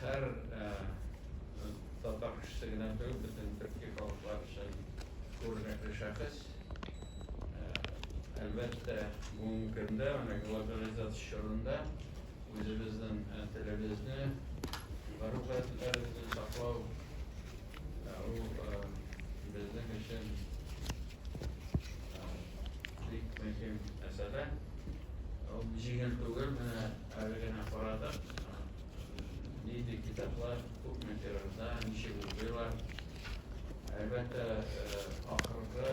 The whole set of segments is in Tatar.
her татар кешелегенә түгел, бөтен Төркия халыклар өчен күренекле шәхес. Әлбәттә, бүгенге көндә, менә глобализация чорында үзебезнең телебезне, бару гадәтләребезне саклау безнең өчен бик мөһим мәсьәлә. Ул җиңел түгел, менә әле генә карадык. Нинди китаплар, күп материалда, ничек укыйлар. Әлбәттә, ахыргы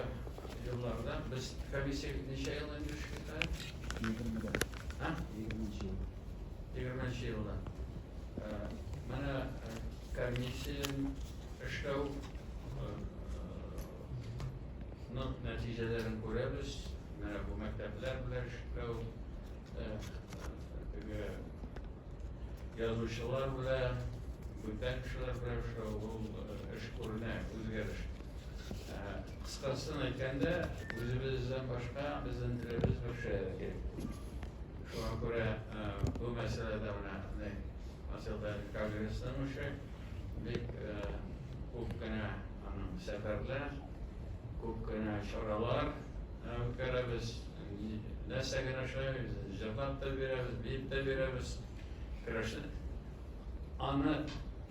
елларда без комиссия ничә ел инде эшләдек? 20 елда. Менә комиссия эшләү нәтиҗәләрен күрәбез. Менә бу мәктәпләр белән эшләү, язучылар белән, бүтән кешеләр белән эшләү, ул эш күренә, үзгәреш. Кыскасын әйткәндә, үзебездән башка безнең телебез башка кирәк. Шуңа күрә бу мәсьәләдә менә мәсьәләдә конгресстан эше бик күп кенә сәфәрләр, күп кенә чаралар үткәрәбез. Нәрсә генә эшләбез, җырлап та бирәбез, биеп тә бирәбез. Көрәшне. Аны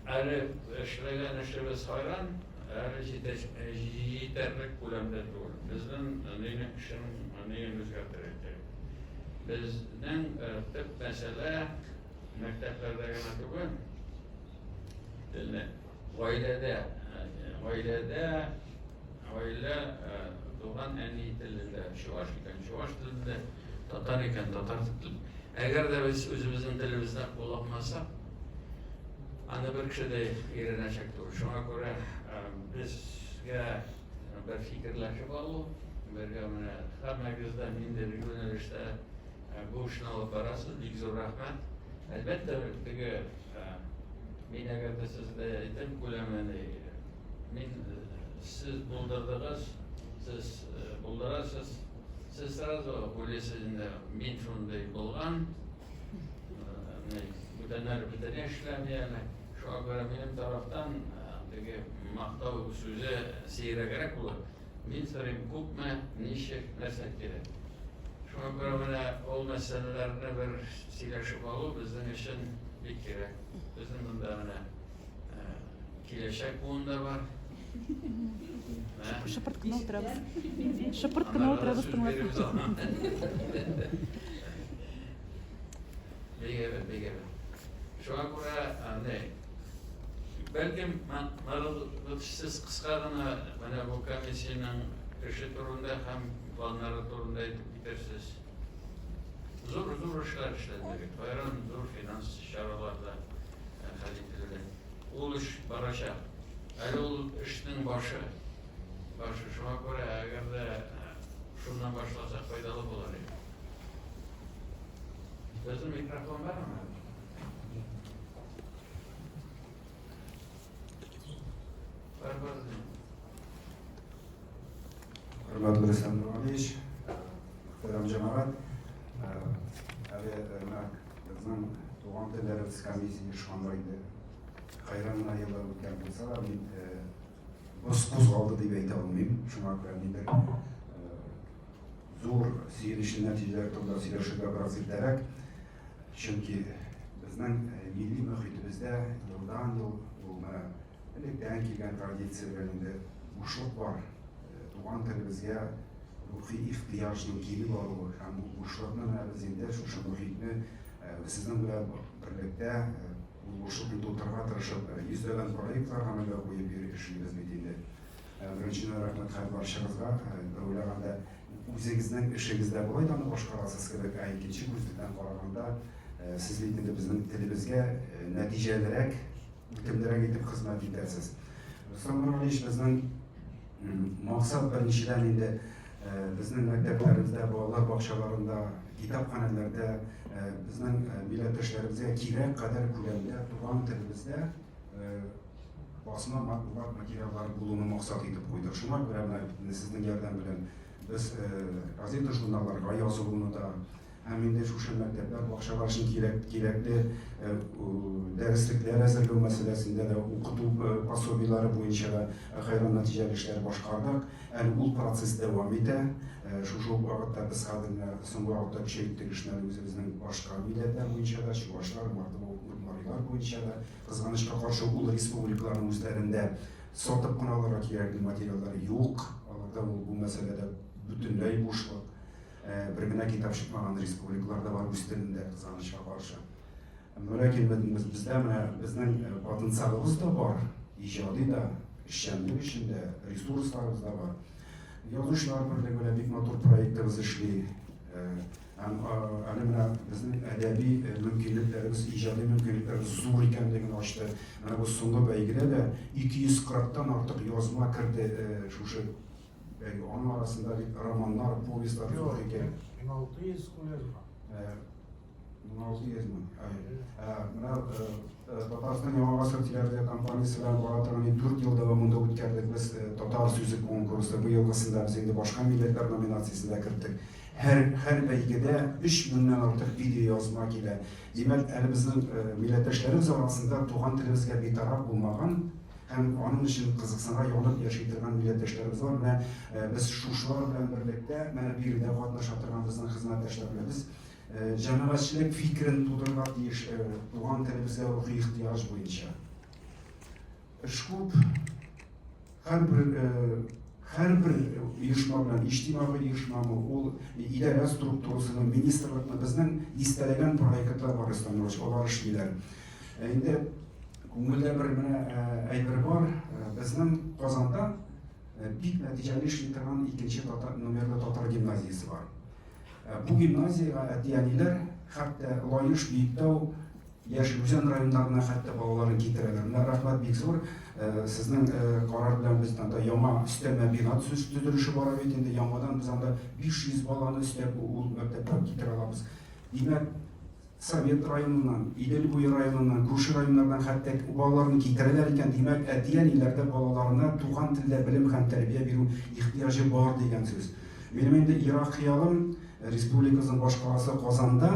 әле эшләгән эшебез хайран, әле җитәрлек күләмдә түгел. Безнең нигә үзгәртергә. Безнең төп мәсьәлә мәктәпләрдә генә түгел, гаилә туган әни телендә, чуаш телендә, татар икән, татар телендә. Әгәр дә без үзебезнең телебезне кулланмасак, аны бер кеше дә өйрәнәчәк түгел. Шуңа күрә безгә бер фикерләшеп алу, бергә менә һәммәгез дә ниндидер юнәлештә бу эшне алып барасыз, бик зур рәхмәт. Әлбәттә, теге мин әгәр дә сезгә әйтәм, күләмен мин сез булдырдыгыз, сез булдырасыз. Siz сразу уйлайсыз инде, мин шундай булган, бүтәннәр бөтенләй эшләми әле. Шуңа күрә минем тарафтан теге мактау сүзе сирәгрәк булыр. Мин сорыйм, күпме, ничек, нәрсә кирәк. Шуңа күрә менә ул мәсьәләләрне бер сөйләшеп алу безнең өчен бик кирәк. Безнең монда менә киләчәк буында бар. Шыпырткына отырабыз. Шыпырткына отырабыз тыңлап. Беге. Шуңа күрә, бәлкем, сез кыска гына менә бу комиссияның эше турында һәм планнары турында әйтеп китерсез. Зур эшләр эшләдек. Хайран зур финанс чараларда хәл ителде. Ул эш барачак. Әле ул эшнең башы. Шуңа күрә, әгәр дә шуннан башласак файдалы булыр иде. Безнең микрофон бармы? Бар. Hürmetli Rüstem Nuraliş, muhterem cemaat, bizning Tuğan Tellerimiz Komisiyasi şuandaydı. Hayranına yıllar o'tgan bo'lsalar, men qo'zg'aldi deb ayta olmayman. Shunga ko'ra mendir zo'r siyilishli natijalar to'g'risida сөйләшергә biroz ertaroq. Chunki bizning milliy muhitimizda yildan-yil elekdan kelgan traditsiyalarning bo'shliq bor. Tuğan tilimizga ruhiy ehtiyojning kelib boruvi ham bu bo'shliqni biz endi shu muhitni sizning bilan birlikda bo'shliqni to'ldirishga tirishib, yuzlagan proyektlar amalga qo'yib yurishimiz endi. Birinchidan rahmat barchangizga. Bir o'ylaganda o'zingizning ishingizda bo'laydi, boshqarasiz kerak. Ikkinchi ko'zdan qaraganda sizlik endi bizning tilimizga natijalarga bitimlarga yetib xizmat etasiz. Samaralar bizning maqsad birinchidan endi bizning maktablarimizda, bolalar bog'chalarida, kitobxonalarda bizning millatdoshlarimizga kerak qadar ko'lamda Tuğan tilimizda bosma matbuot materiallari bo'lishini maqsad etib qo'ydik. Shunga ko'ra sizning yordam bilan biz gazeta jurnallarga yoziluvida ham endi shu maktablar bog'chalar uchun kerakli дәреслекләр әзерләү мәсьәләсендә дә укыту пособиеләре буенча да хәйран нәтиҗәле эшләр башкардык. Әле ул процесс дәвам итә. Шушы вакытта без хәзер соңгы вакытта көчәйттек эшләрне үзебезнең башка милләтләр буенча да, чуашлар, мордвалар буенча да. Кызганычка каршы ул республикаларның үзләрендә сатып кына алырга кирәкле материаллар юк. Аларда бу мәсьәләдә бөтенләй бушлык. Бер генә китап чыкмаган республикаларда бар үз телендә, кызганычка каршы. Ләкин бездә менә безнең потенциалыбыз да бар, иҗади да, эшчәнлек өчен дә, ресурсларыбыз да бар. Язучылар берлеге белән бик матур проектыбыз эшли. Әле менә безнең әдәби мөмкинлекләребез, иҗади мөмкинлекләребез зур икәнлеген ачты. Менә бу соңгы бәйгедә дә 240-тан артык язма керде. Шушы аның арасында романнар, повестьлар зур икән. 1600 язма. 1600 мең. Менә Татарстан Яңа Гасыр телевизия компаниясе белән бара торган 4 ел дәвамында үткәрдек без татар сүзе конкурсы. Быелгысында без инде башка милләтләр номинациясендә керттек. Һәр бәйгедә 3000-нән артык видео язма килә. Димәк, әле безнең милләттәшләребез арасында туган телебезгә битараф булмаган һәм аның өчен кызыксынга янып яши торган милләттәшләребез бар. Менә без шушылар белән берлектә, менә биредә катнаша торган безнең хезмәттәшләребез җәмәгатьчелек фикерен тудырырга тиеш туган телебезгә рухи ихтыяҗ буенча. Эш күп, һәрбер оешма белән, иҗтимагый оешмамы, ул идарә структурасының, министрлыкның безнең истәләгән проектлар бар, алар эшлиләр. Инде күңелдә бер менә әйбер бар, безнең Казанда бик нәтиҗәле эшли торган 2-нче номерлы татар гимназиясе бар. Бу гимназиягә әтиәниләр хәтта Лаеш, Биектау, Яшелүзән районнарына хәтта балаларын китерәләр. Менә рәхмәт бик зур. Сезнең карар белән без анда яңа өстәмә бина төзелеше бара бит инде. Яңадан без анда 500 баланы өстәп ул мәктәпкә китерә алабыз. Димәк, Совет районыннан, Иделбуй районыннан, күрше районнардан хәтта балаларны китерәләр икән. Димәк, әтиәниләрдә балаларына туган телдә белем һәм тәрбия бирү ихтыяҗы бар дигән сүз. Минем инде ирак хыялым республикасының башкаласы Казанда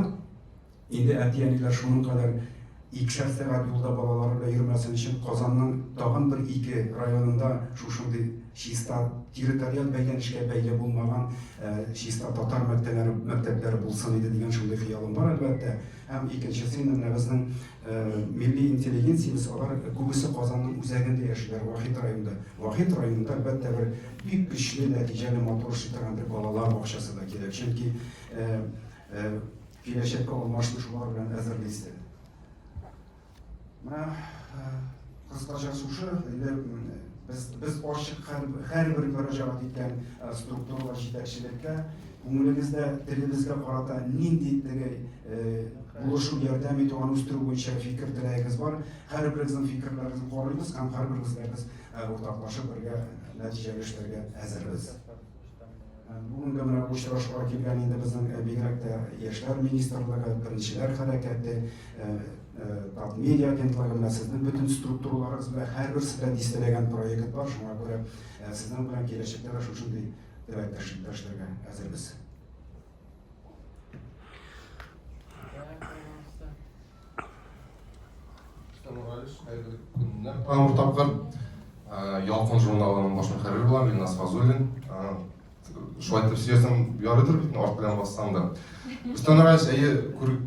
инде әтиәниләр шуның кадәр 2 сәгать юлда балалары белән йөрмәсен өчен Казанның тагын бер 2 районында шушындый чиста территориаль бәйләнешкә бәйле булмаган чиста татар мәктәпләре булсын иде дигән шундый хыялым бар әлбәттә. Һәм икенчесе менә безнең милли интеллигенциябез алар күбесе Казанның үзәгендә яшиләр, Вахит районында әлбәттә бер бик көчле нәтиҗәле матур эшли торган бер балалар бакчасы да кирәк. Чөнки киләчәккә алмашынышулар белән әзерләйсез. Менә кыскача шушы инде без ачык һәрбер мөрәҗәгать иткән структуралар җитәкчелеккә күңелегездә телебезгә карата нинди булышу ярдәм итү, аны үстерү буенча фикер теләгегез бар. Һәрберегезнең фикерләрегезне карыйбыз һәм һәрберегезгә без уртаклашып бергә нәтиҗәле эшләргә әзербез. Бүгенге менә бу очрашуга килгән инде безнең бигрәк тә яшьләр министрлыгы, беренчеләр хәрәкәте, медиа агентлыгы белән сезнең бөтен структураларыгыз белән һәрберсе белән дистәләгән проект бар. Шуңа күрә сезнең белән киләчәктә шушындый теләктәшлек эшләргә әзербез. Тамыр тапкыр Ялкын журналының баш мөхәррире булам, Илназ Фазуллин. Шулай итеп сөйләсәм ярыйдыр бит, арт белән бассам да. Үстәнәрәс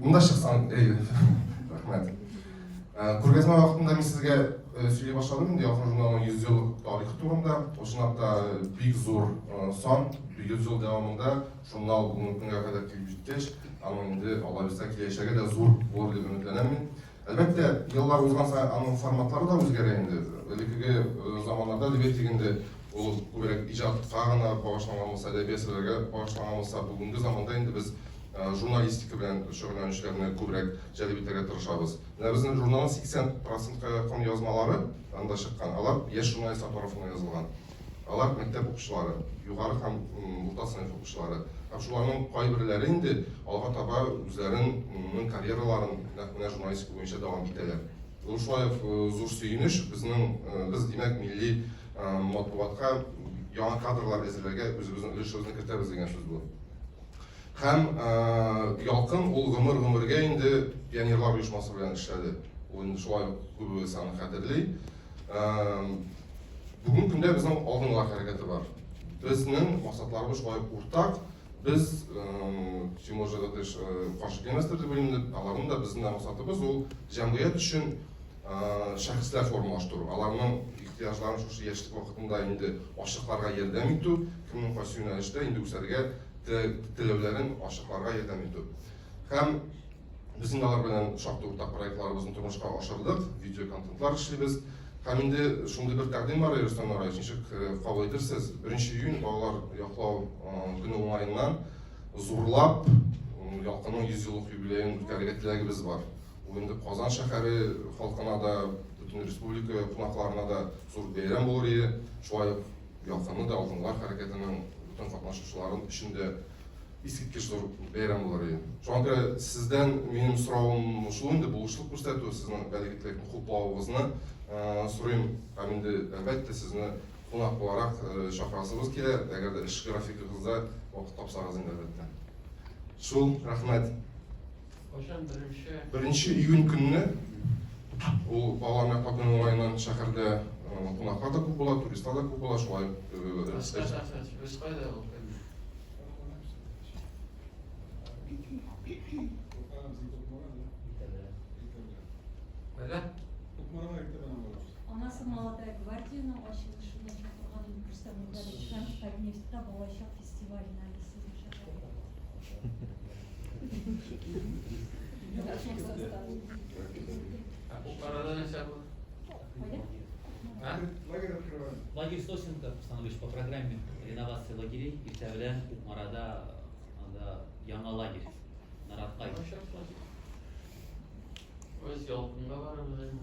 монда чыксаң, рәхмәт. Күргәзмә вакытында мин сезгә сөйли башладым инде Ялкын журналының 100 ел тарихы турында. Ошнакта бик зур сан, 100 ел дәвамында журнал бүгенге көнгә кадәр килеп җиткәч, аның инде Алла бирсә киләчәге дә зур булыр дип өметләнәм мин. Әлбәттә, еллар узган саен аның форматлары да үзгәрә инде. Элекеге заманнарда әдәбият дигәндә ул күбрәк иҗатка гына багышланган булса, әдәби әсәрләргә багышланган булса, бүгенге заманда инде без журналистика белән шөгыльләнүчеләрне күбрәк җәлеп итәргә тырышабыз. Менә безнең журналның 80%-ка якын язмалары анда чыккан. Алар яшь журналистлар тарафыннан язылган. Алар мәктәп укучылары, югары һәм урта сыйныф укучылары. Һәм шуларның кайберләре инде алга таба үзләренең карьераларын менә журналистика буенча дәвам итәләр. Ул шулай зур сөенеч без димәк милли матбугатка яңа кадрлар әзерләргә үзебезнең өлешебезне кертәбез дигән сүз бу. Һәм Ялкын ул гомергә инде пионерлар оешмасы белән эшләде. ул инде шулай күбесе аны хәтерлей. Бүгенге көндә безнең алдынгылар хәрәкәте бар. Безнең максатларыбыз шулай уртак. Biz kim уже да теш каршы килмәстер дип уйлыйм. Аларның да безнең максатыбыз ул җәмгыять өчен шәхесләр формалаштыру. Аларның ихтиҗларын шушы яшьлек вакытында инде ачыкларга ярдәм итү, кемнең кайсы юнәлештә инде үсәргә теләүләрен ачыкларга ярдәм итү. Һәм безнең алар белән шактый уртак проектларыбызны тормышка ашырдык, видео контентлар эшлибез. Һәм инде шундый бер тәкъдим бар, Рөстәм Нураев, ничек кабул итәрсез? 1 июнь балалар яклау көне уңаеннан зурлап ялкынның 100 еллык юбилеен үткәрергә теләгебез бар. Ул инде Казан шәһәре халкына да, бөтен республика кунакларына да зур бәйрәм булыр иде. Шулай ук ялкынны да алдынгылар хәрәкәтенең бөтен катнашучыларын өчендә искиткеч зур бәйрәм булыр иде. Шуңа күрә сездән минем соравым шул инде булышлык күрсәтү, сезнең бәлгелекне хуплавыгызны сорыйм. Һәм инде әлбәттә сезне кунак буларак чакырасыбыз килә, әгәр дә эш графигыгызда вакыт тапсагыз инде әлбәттә. Шул, рәхмәт. 1 июнь көнне ул балалар мәктәбенең уңаеннан шәһәрдә кунаклар да күп була, туристлар да күп була, шулай. Без кайда ул көн? Кайда? Анасы молодая гвардияның ачылышына чакырган Рөстәм Нураев һәм Подневтьта балачак фестиваленә сезне чакырды. У арада нәрсә булды? Лагерь Сосенко постановление по программе реновации лагерей и Тәвлән Укмарада яңа лагерь Нараткай. Өз ялкынга барабыз.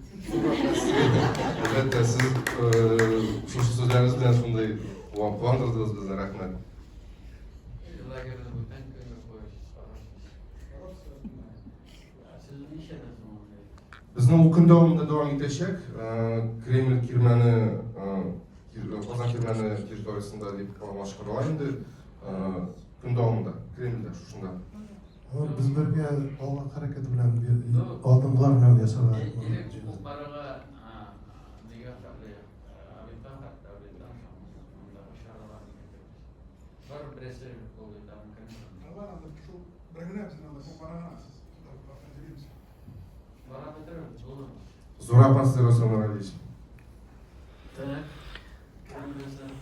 Әлбәттә, сез шушы сүзләрегез белән шундай куандырдыгыз безне, рәхмәт. Лагерьне бүтән көнгә куясыз. Сез ничәдән соң анда? Безнең ул көн дәвамында дәвам итәчәк. Кремль кирмәне, Казан кирмәне территориясында дип формалаштырыла инде. Көн дәвамында Кремльдә шушында. Biz birga olg'a harakat bilan oldingilar bilan yashagan. Укмарага нигә хәтле абитан хәтта абитан анда шаралар китербез. Бар берсе кулында мөмкин. Бара бетербез, булыр. Зурапан сез, Рөстәм Нураевич. Так. Кемдәсен?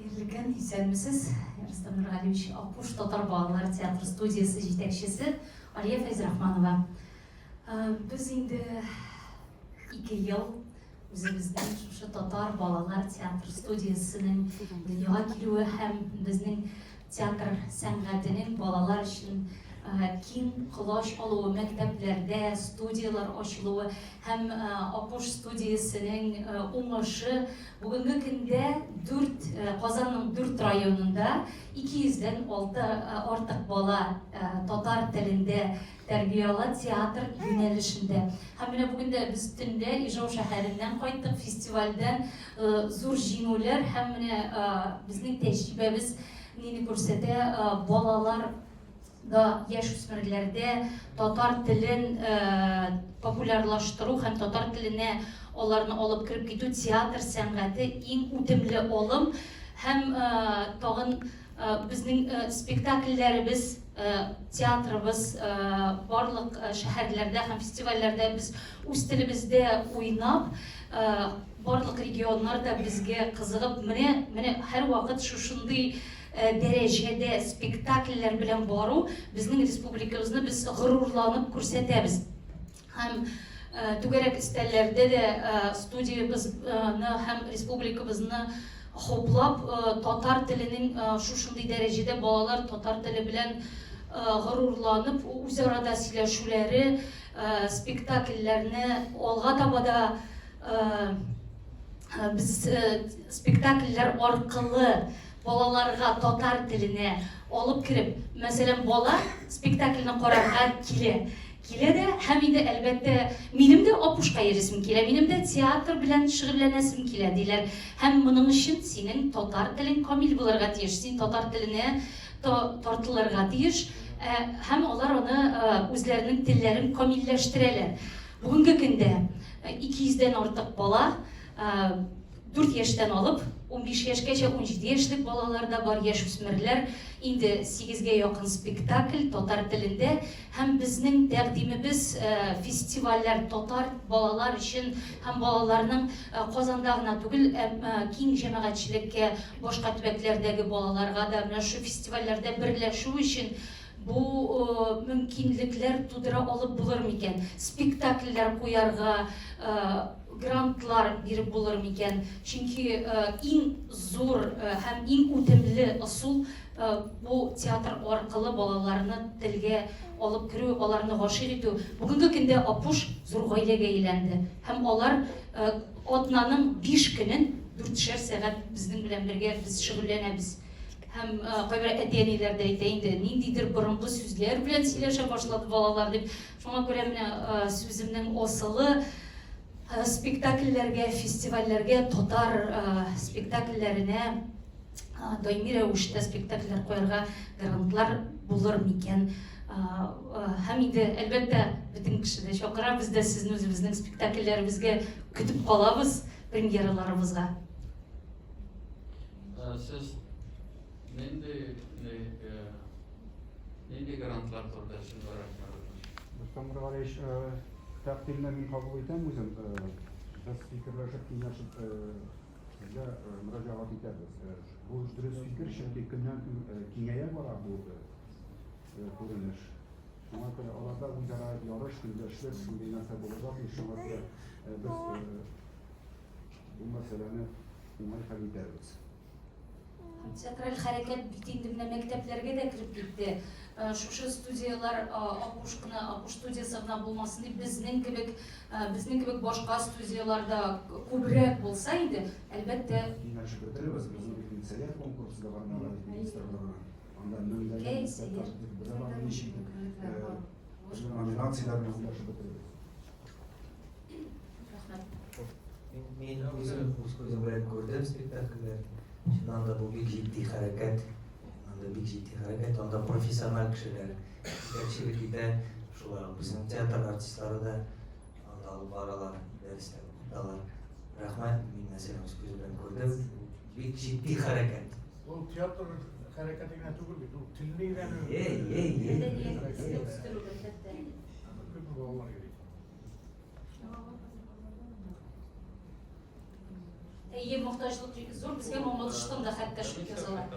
Ерлеген исәнмесез, Рөстәм Нураевич, Аккуш Татар балалар театры студиясы җитәкчесе Алия Фәйзрахманова. Без инде 2 ел үзебезнең шушы Татар балалар театры студиясының дөньяга килүе һәм безнең театр сәнгатенең балалар өчен киң колаш алуы, мәктәпләрдә студиялар ачылуы һәм Аккуш студиясының уңышы бүгенге көндә Казанның 4 районында 200дән артык бала татар телендә тәрбиялы театр юнәлешендә. Һәм менә бүгендә без төндә Ижау шәһәреннән кайттык, фестивальдән зур җиңүләр һәм менә безнең тәҗрибәбез нине күрсәтә, балалар да яшүсмерләрдә татар телен популярлаштыру һәм татар теленә аларны алып кирип китү театр сәнгате иң үтемле алым һәм тагын безнең спектакльләребез, театрыбыз барлык шәһәрләрдә һәм фестивальләрдә без үз телебездә уйнап, барлык регионнарда безгә кызыгып, менә һәр вакыт шушындый дәрәҗәдә спектакльләр белән бару безнең республикабызны без горурланып күрсәтәбез. Һәм түгәрәк өстәлләрдә дә студиябызны һәм республикабызны хуплап, татар теленең шушындый дәрәҗәдә балалар татар теле белән горурланып, үзара сөйләшүләре, спектакльләрне алга таба да без спектакльләр аркылы балаларга татар теленә алып кирип, мәсәлән, бала спектакльне карарга килә дә, һәм инде әлбәттә минем дә Аккушка йөрисем килә, минем дә театр белән шөгыльләнәсем килә диләр. Һәм моның өчен синең татар телең камил булырга тиеш, син татар теленә тартылырга тиеш. һәм алар аны үзләренең телләрен камилләштерәләр. Бүгенге көндә 200дән артык бала 4 яшьтән алып 15 яшькәчә 17 яшьлек балалар да бар, яшүсмерләр. Инде 8гә якын спектакль татар телендә һәм безнең тәкъдимебез фестивальләр татар балалар өчен һәм балаларның Казанда гына түгел, киң җәмәгатьчелеккә, башка төбәкләрдәге балаларга да менә шу фестивальләрдә берләшү өчен бу мөмкинлекләр тудыра алып булыр микән? Спектакльләр куярга, грантлар биреп булыр микән? Чөнки иң зур һәм иң үтемле ысул бу театр аркылы балаларны телгә алып керү, аларны гашыйк итү. Бүгенге көндә Апуш зур гаиләгә әйләнде һәм алар атнаның 5 көнен 4 сәгать безнең белән бергә без шөгыльләнәбез. Һәм кайбер әтиәниләр дә әйтә инде, ниндидер борынгы сүзләр белән сөйләшә башлады балалар дип. Шуңа күрә менә сүземнең асылы спектакльләргә, фестивальләргә, татар спектакльләренә даими рәвештә спектакльләр куярга грантлар булыр микән? Һәм инде әлбәттә бөтен кеше дә чакыра, без дә сезне үзебезнең спектакльләребезгә көтеп калабыз, премьераларыбызга. Siz nindi grantlар турында сүз барасыздар? Тәкъдимнәрен кабул итәм үзем. Без фикерләшеп, киңәшеп мөрәҗәгать итәбез. Бу дөрес фикер, чөнки көннән-көн киңәя бара бу күренеш. Шуңа күрә аларда үзара ярыш, көнләшлек, шундый нәрсә булacak. Шуңа күрә без бу мәсьәләне уңай хәл итәбез. Театраль хәрәкәт бит инде менә мәктәпләргә дә кирип китте. Шушы студиялар Апуш студиясы гына булмасын дип, безнең кебек башка студияларда күбрәк булса иде, әлбәттә Киңәшеп бетеребез, безнең совет конкурсында бармаган министрлыгына. Анда меңләгән спектакльләр ничек номинациялар белән уйлашып бетеребез. Мен үзем үз күзем белән күрдем спектакльләр. Анда бу бик җитди хәрәкәт. Анда профессиональ кешеләр җитәкчелек итә. Шулай безнең театр артистлары да анда алып баралар, дәресләр укыталар. Рәхмәт, мин мәсәлән үз күзем белән күрдем. Бик җитди хәрәкәт. Ул театр хәрәкәте генә түгел бит, ул телне өйрәнү. Әйе, мохтаҗлык зур, безгә Мамадыштан да хәтта шул язалар.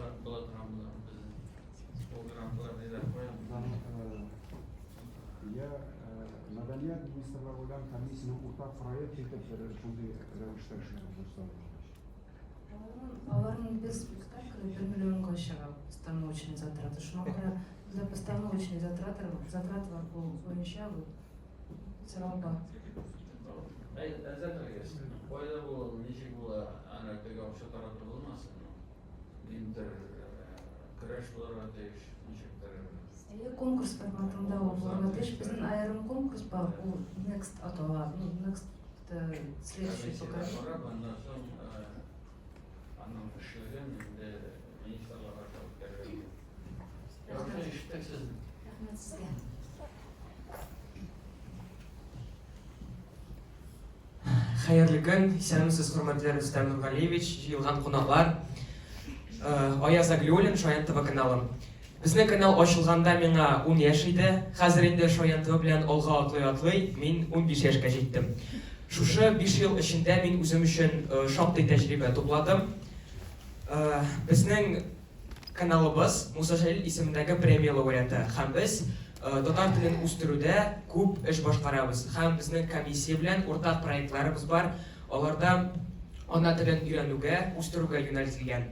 Я мәдәният министрлыгы белән комиссияның уртак проект итеп шундый рәвештә эшләп Аларның без спектакль 1 миллионга чыга, постановочный затраты. Шуңа күрә для постановочный затраты буенча сорауга. Кайда бул, ничек була, ана теге акча таратып булмасын? Интер краш буларга тиеш, ничектер? Конкурс форматында булырга тиеш. Безнең аерым конкурс бар, ул Next атала, Next следующий поколение. Аның эшлеген инде министрлыгга тапшырып берәләр. Рәхмәт сезгә. Хәерле көн, исәнмесез, хөрмәтле Рөстәм Нургалиевич, җыелган кунаклар. Аяз Аглиуллин, Шаян ТВ каналы. Безнең канал ачылганда миңа 10 яшь иде. Хәзер инде Шаян ТВ белән алга атлый, мин 15 яшькә җиттем. Шушы 5 ел эчендә мин үзем өчен шактый тәҗрибә тупладым. Безнең каналыбыз Муса Җәлил исемендәге премия лауреаты һәм без татар телен үстерүдә күп эш башкарабыз. Һәм безнең комиссия белән уртак проектларыбыз бар. Аларда ана телен өйрәнүгә, үстерүгә юнәлтелгән.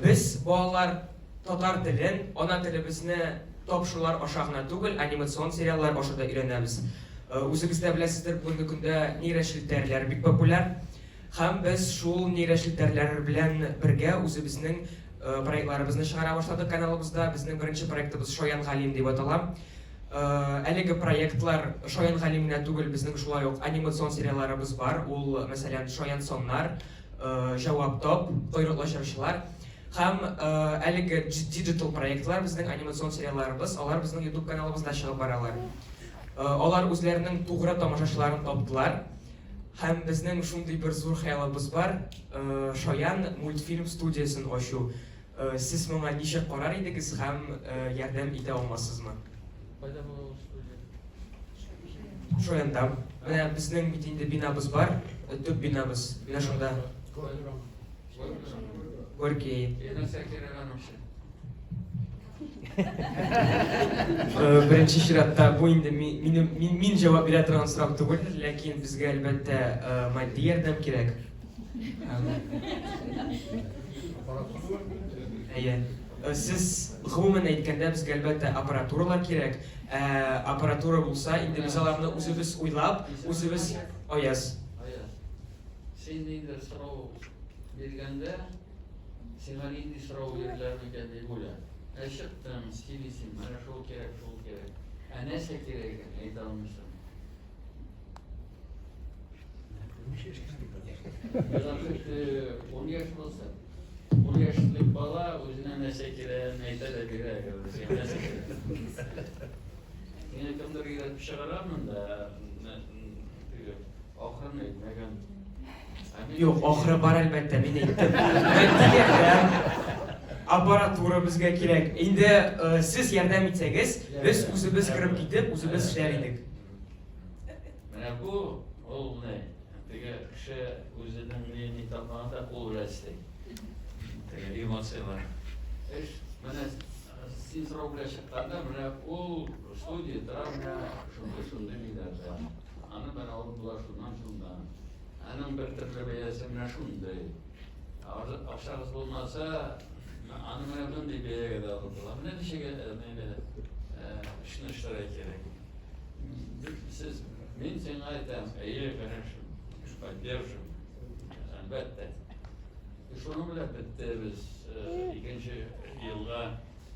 Без балалар татар телен, ана телебезне тапшырулар аша гына түгел, анимацион сериаллар аша да өйрәнәбез. Үзегез дә беләсездер, бүгенге көндә нейрошелтәрләр бик популяр. Һәм без шул нейрошелтәрләр белән бергә үзебезнең проектларыбызны чыгара башладык каналыбызда. Безнең беренче проектыбыз Шаян Галим дип атала. Әлеге проектлар Шаян Галим генә түгел, безнең шулай ук анимацион сериалларыбыз бар. Ул, мәсәлән, Шаян Соннар, Җавап топ, Койрыклы җырчылар. Һәм әлеге диджитал проектлар, безнең анимацион сериалларыбыз, алар безнең YouTube каналыбызда чыгып баралар. Алар үзләренең тугры тамашачыларын таптылар. Һәм безнең шундый бер зур хыялыбыз бар, Шаян мультфильм студиясын ачу. Сез моңа ничек карар идегез һәм ярдәм итә алмассызмы? Кайда бу студия? Шаянда. Менә безнең бит инде бинабыз бар, төп бинабыз. Менә шунда. Горький. Нәрсә кирәк аның өчен? Беренче чиратта бу инде мин җавап бирә торган сорау түгел, ләкин безгә әлбәттә матди ярдәм кирәк. Сез гомумән әйткәндә безгә әлбәттә аппаратуралар кирәк. Аппаратура булса, инде без аларны үзебез уйлап, үзебез аяз. Син инде сорау биргәндә, сиңа нинди сорау бирделәр микән дип уйла. Әшеттем, стилисим, менә шул кирәк, шул кирәк. Нәрсә кирәк әйтә алмыйсың. Artık 10 yaş olsa, 10 yaşlık bala özüne nəsə kирək, nəydə də birək, nəsə kирək. Yine kimdir girer bir şey aramın da, ahırını etmegen. Yo'q, oxiri bor albatta, men aytdim. Maddi yordam, apparatura bizga kerak. Endi siz yordam etsangiz, biz o'zimiz kirib ketib, o'zimiz ishlar edik. Mana bu, ol ne? Tege kishi o'zining neyini topmaganda ol rəsdi. Tege emosiyalar. Mana siz ro'blar chiqqanda, mana ol studiyada, mana shunday deyiladi. Ana mana oldular shundan. Anam bir türlü beyazımla şunday. Aşağısı olmasa, anam evden bir beye kadar aldılar. Ne dişe şunu işlere gerek. Siz, ben sana aytam, iyi karışım, поддержим, elbette. Şunu bile bitti biz ikinci yılda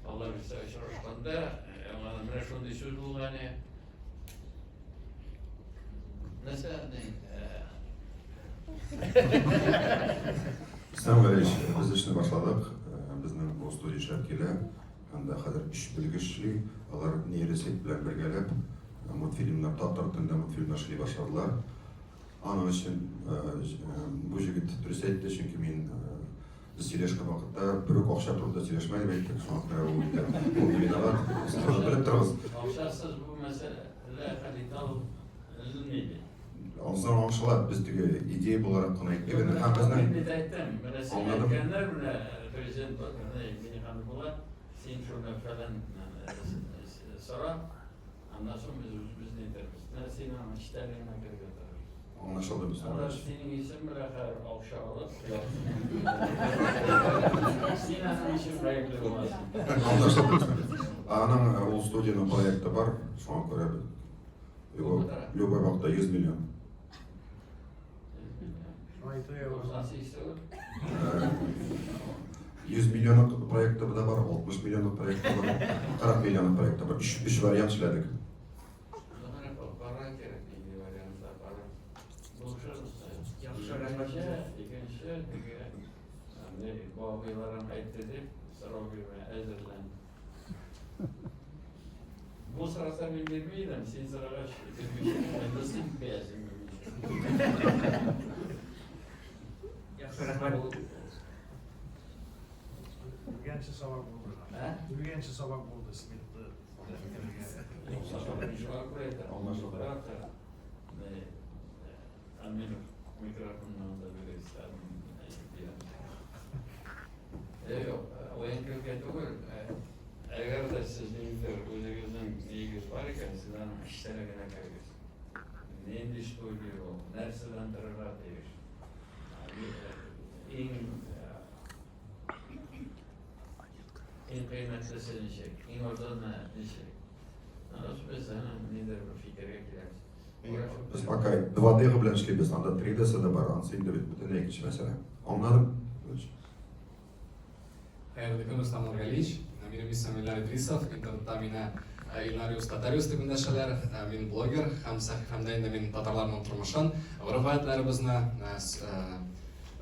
Allah bize açıkçanda, bana şunday söz bulduğunu, mesela ne? Sen böyle biz işini başladık. Bizden bu stüdyo şarkıyla anda kadar iş bilgiçli, onlar neyreset bilen birgelep multfilmler, tatlar tında multfilmler işli başladılar. Onun için bu jigit dürüst etti çünkü men biz söyleşken vakitte büyük akşam turda söyleşmeyi bekledik. Şu anda o gibi var. Sonra bilip dururuz. Akşamsız bu mesele kalital neydi? Ondan anlaşılan biz de ideya olarak konu ekleyelim. Hem bizden Bir de ettim. Mesela kendiler bile prezident beni hanımlar sen şuna falan sonra ondan sonra biz ne deriz? Mesela işlerine göre. anlaşıldı biz. Allah senin isim bile her akşamlar. Senin işin renkli olmasın. Anlaşıldı biz. Anam o stüdyonun projekti var. Şu an göre любой vakta 100 milyon. 100 milyonluk projekti de var, 60 milyonluk projekti var, 40 milyonluk projekti var. Üç varyant işledik. Bu sırada ben bilmiyorum, siz sırada bilmiyorum, ben de sizin beyazım. Gençe sabah buldu. Gençe sabah buldu. Smitti. Amin. Mikrofondan da böyle istedim. Yok, o en kötü olur. Eğer de sizin özünüzün ilgisi var iken sizden işlere gene kaybeder. Neyin iş oluyor, neresinden tırıra değil. En kıymetli senin şey, en orada ne şey. Nasıl mesela nedir bu fikre gireriz? Biz пока 2D bilen işleyip anda 3D'si de var, ansayın da bütün ekşi mesela. Anladım. Хайырлы күн, Руслан Нургалиевич. Менің исемім Ильдар Идрисов. Интернетта мені Илариус Татариус деп өндәшәләр. Мен блогер һәм сәхифәмдә инде мен татарларның тормышын, гореф-гадәтләребезне,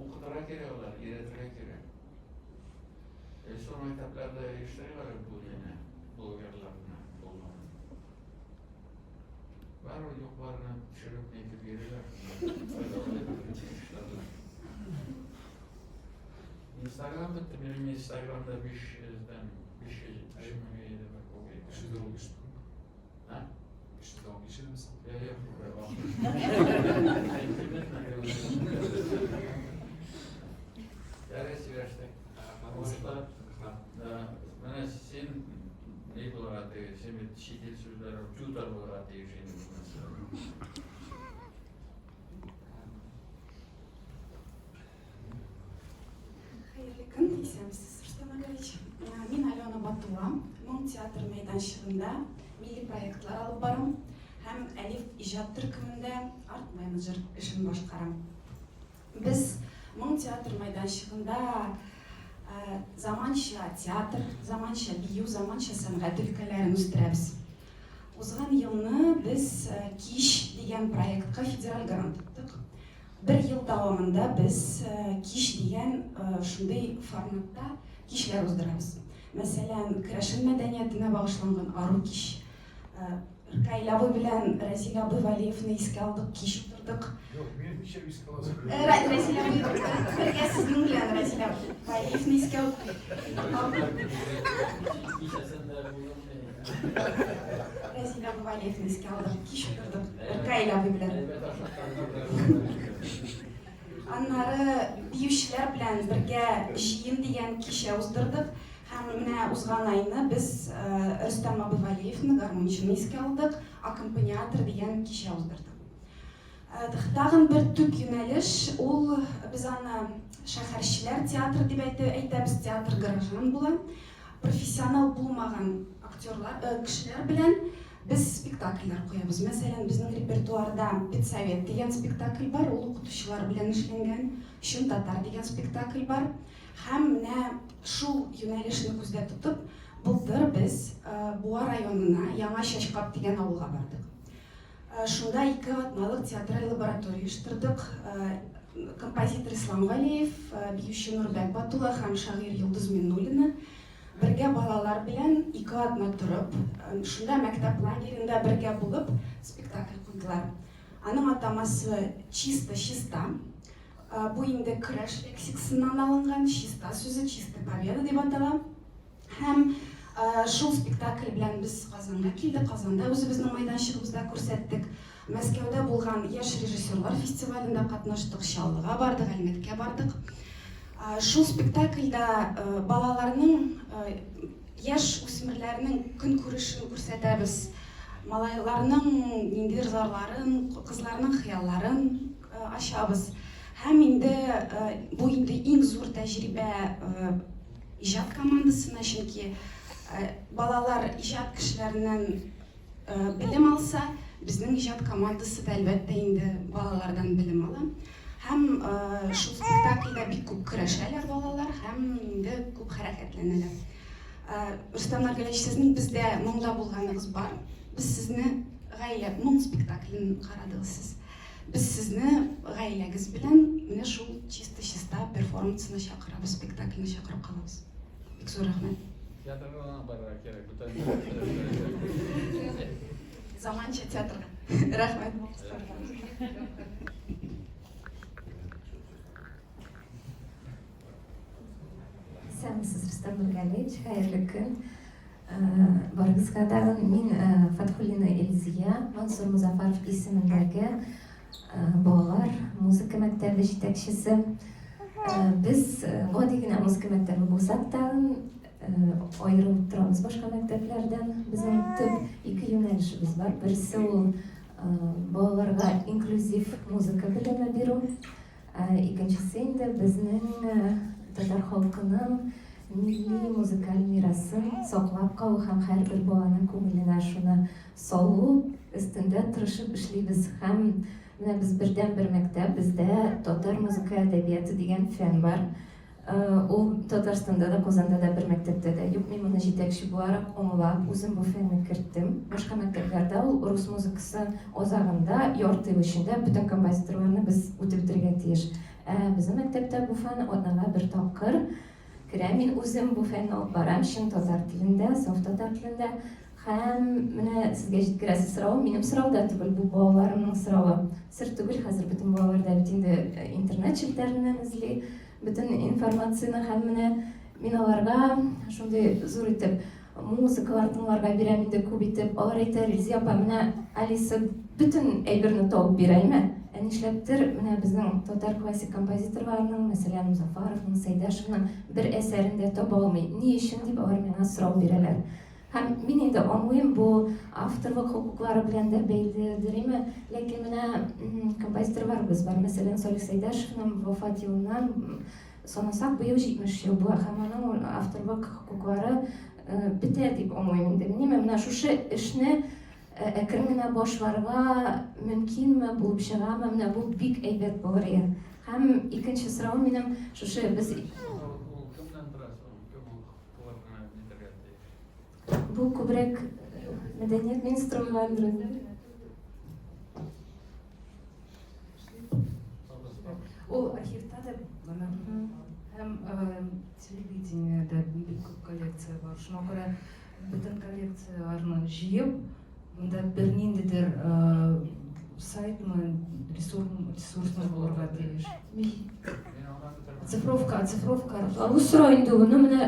Укытырга керек алар, үйрөтүргө керек. Son maktablarda yetiştiriyorlar bu yine bloggerlarına bulmanı. Var o yok varına düşürüp neydi verirler. Instagram bitti. Benim Instagram'da bir şey Ha? Bir şey daha geçelim mi? Yok. Yarısı versek. Mana sen ne bo'ladi? Sen chet el so'zlari tutor bo'ladi deyishing Xayrli kun, исәнмесез, Рустам Агаевич. Мин Алена Батула, Моң театр мәйданчыгында милли проектлар алып барам һәм Әлиф иҗат төркемендә арт менеджер эшен башкарам. Без Моң театр мәйданчыгында заманча театр, заманча бию, заманча сәнгать өлкәләрен үстерәбез. Узган елны без Киш дигән проектка федераль грант тоттык. Bir yıl davamında biz Киш дигән шундый форматта кишләр уздырабыз. Мәсәлән, керәшен мәдәниятенә багышланган Ару киш. Ркай абый белән Разил абый Валиевны искә алдык, киш утырдык. Yok, benim bir şey risk alasın. Разил абый, бергә сезнең белән Разил абый Валиевны искә алдык. Разил абый Валиевны искә алдык, киш утырдык. Ркай абый белән. Аннары биючеләр белән бергә җыен дигән кичә уздырдык. Һәм менә узган айны без Рөстәм абый Валиевны гармончыны искә алдык, аккомпаниатор дигән кичә уздырдык. Тагын бер төп юнәлеш, ул без аны шәһәрчеләр театры дип әйтәбез, театр гаражын була. Профессионал булмаган актерлар, кешеләр белән biz спектакльләр куябыз. Мәсәлән, безнең репертуарда Педсовет дигән спектакль бар, ул укытучылар белән эшләнгән. Чын татар дигән спектакль бар. Һәм менә шул юнәлешне күздә тотып, былтыр biz Буа районына Яңа Чачкап дигән авылга бардык. Шунда 2 атналык театраль лаборатория оештырдык. Композитор Ислам Валиев, биюче Нурбек Батула һәм шагыйрь Йолдыз Миннуллина бергә балалар белән 2 атна торып, шунда мәктәп лагерендә бергә булып спектакль куйдылар. Аның атамасы Чисто. Бу инде көрәш лексикасыннан алынган, чиста сүзе, чиста победа дип атала. Һәм шул спектакль белән без Казанга килдек. Казанда үзебезнең мәйданчыгыбызда күрсәттек. Мәскәүдә булган яшь режиссерлар фестивалендә катнаштык, Чаллыга бардык, Әлмәткә бардык. Шул спектакльдә балаларның, яшь үсмерләрнең көнкүрешен күрсәтәбез. Малайларның нинди зарларын, кызларның хыялларын ачабыз. Һәм инде бу инде иң зур тәҗрибә иҗат командасына, чөнки балалар иҗат кешеләреннән белем алса, безнең иҗат командасы да әлбәттә инде балалардан белем ала. Һәм шул спектакльдә бик күп көрәшәләр балалар, һәм инде күп хәрәкәтләнәләр. Рустам Агаевич, сезнең бездә Моңда булганыгыз бар. Без сезне гаилә Моң спектаклен карадыгыз сез. Biz sizni гаиләгез белән менә шул чисто перформансына чакырабыз, спектакльне чакырып калабыз. Бик зур рәхмәт. Театрга барырга кирәк, бүтән. Заманча театрга. Рәхмәт. Исәнмесез, Рустам Агаевич, хәерле көн. Барыгызга тагын мин Фатхуллина Эльзия, Мансур Музафаров исемендәге балалар музыка мәктәбе җитәкчесе. Без гади генә музыка мәктәбе булсак тагын аерылып торабыз башка мәктәпләрдән. Безнең төп 2 юнәлешебез бар. Берсе ул балаларга инклюзив музыка белеме бирү. Икенчесе инде безнең татар халкының милли музыкаль мирасын саклап калу һәм һәрбер баланың күңеленә шуны салу өстендә тырышып эшлибез. Һәм менә без бердән-бер мәктәп, бездә татар музыка әдәбияты дигән фән бар. Ул Татарстанда да, Казанда да бер мәктәптә дә юк. Мин моны җитәкче буларак аңлап, үзем бу фәнне керттем. Башка мәктәпләрдә ул рус музыкасы азагында, ярты ел эчендә бөтен композиторларны без үтеп бетергә тиеш. Безнең мәктәптә бу фән атнага бер тапкыр керә. Мин үзем бу фәнне алып барам, чын татар телендә, саф татар телендә. Һәм менә сезгә җиткерәсе сорау, минем сорау да түгел, бу балаларымның сорауы. Сер түгел, хәзер бөтен балалар да бит инде интернет челтәреннән эзли бөтен информацияны, һәм менә мин аларга шундый зур итеп музыкалар тыңларга бирәм инде күп итеп. Алар әйтә, Резия апа, менә Алиса бөтен әйберне табып бирәме? Нишләптер менә безнең татар классик композиторларының, мәсәлән, Музафаровның, Сәйдәшевның бер әсәрендә таба алмый. Ни өчен дип алар миңа сорау бирәләр. Һәм мин инде аңлыйм, бу авторлык хокуклары белән дә бәйледерме, ләкин менә композиторларыбыз бар. Мәсәлән, Салих Сәйдәшевның вафат елыннан санасак быел 70 ел була, һәм аның авторлык хокуклары бетә дип аңлыйм инде. Менә шушы эшне әкрен генә башларга мөмкинме, булып чыгамы? Менә бу бик әйбәт булыр иде. Һәм икенче сорау минем шушы без бу күбрәк мәдәният министрлыгындыр. Ул архивта да бана һәм телевидениедә бик күп коллекция бар. Шуңа күрә бөтен коллекцияларны җыеп, монда бер ниндидер сайтмы, ресурсны булырга тиеш. Оцифровка. Бу сорау инде уны менә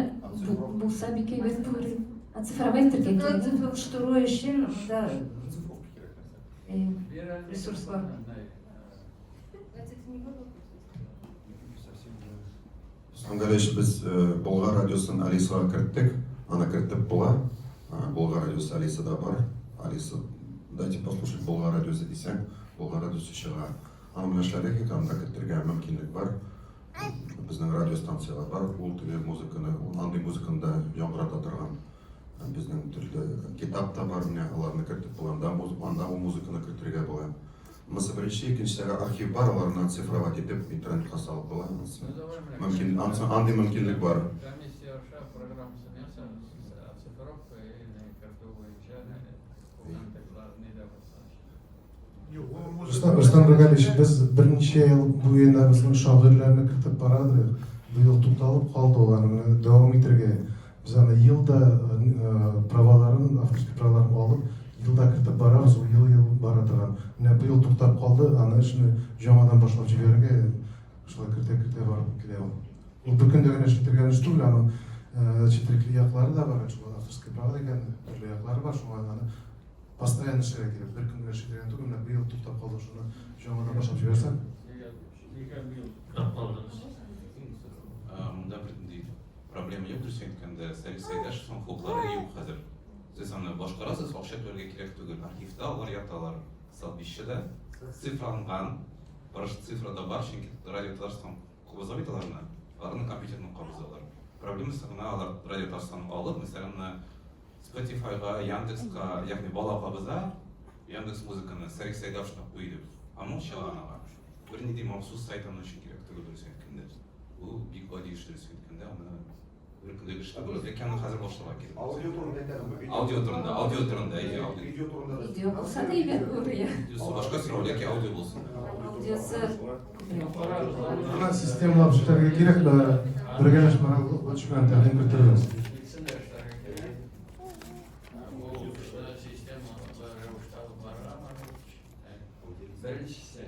булса бик әйбәт булыр. Цифровой интернет. Цифровыштыру өчен монда ресурслар. Аңгәлеш без Болгар радиосын Алисага керттек, аны кертеп була. Болгар радиосы Алисада бар. Алиса, дайте послушать Болгар радиосы дисәң, Болгар радиосы чыга. Аны белән эшләргә анда кертергә мөмкинлек бар. Безнең радиостанциялар бар, ул теге музыканы, андый музыканы да яңгырата торган. Безнең төрле китап та бар, менә аларны кертеп булганда, анда ул музыканы кертергә була. Мысы беренче, икенчедәге архив бар, аларны цифровать итеп интернетка салып була. Мөмкин, андый мөмкинлек бар. Рустам Рәгалич, без берничә ел буена безнең шагыйрьләрне кертеп барадык. Быел тукталып калды ул, аны дәвам итәргә. Biz аны елда праваларын, авторский праваларын алып, елда кертеп барабыз, ел бара торган. Менә быел туктап калды, аны эшне жаңадан башлап җибәрергә, шулай кертә барып килә ул. Ул бер көндә генә җитергән эш түгел, аның четерекле яклары да бар, шулай авторский права дигән төрле яклары бар, шуңа аны постоянно эшләргә кирәк. Бер көндә җитергән түгел, менә быел туктап калды, шуны жаңадан башлап җибәрсәң. Монда бер проблема юк, сөйткәндә Салих Сәйдәшевның хокуклары юк хәзер. Сез аны башкарасыз, акча түләргә кирәк түгел. Архивта алар яталар. Сатбишчедә цифрланган, барыш цифрада бар, чөнки радио Татарстан кубыза бит аларны. Аларны компьютерны кабызалар. Проблемасы гына алар радио Татарстан алып, мәсәлән, Spotify-га, Яндекска, ягъни бала кабыза, Яндекс музыканы Салих Сәйдәшевне куйды. Аның чыганага. Бер нинди махсус сайтын өчен кирәк түгел сөйткәндә. Бу бик гади эш сөйткәндә, аны бер көндә эш түгел, ләкин аны хәзер башларга кирәк. Аудио турында әйтәме? Аудио турында, видео турында. Видео булса да әйбәт булыр я. Видеосы башка сорау, ләкин аудио булсын. Аудиосы Аны системалап эшләргә кирәк, бергәләшмә очкан тәкъдим итәрбез. Беренчесе,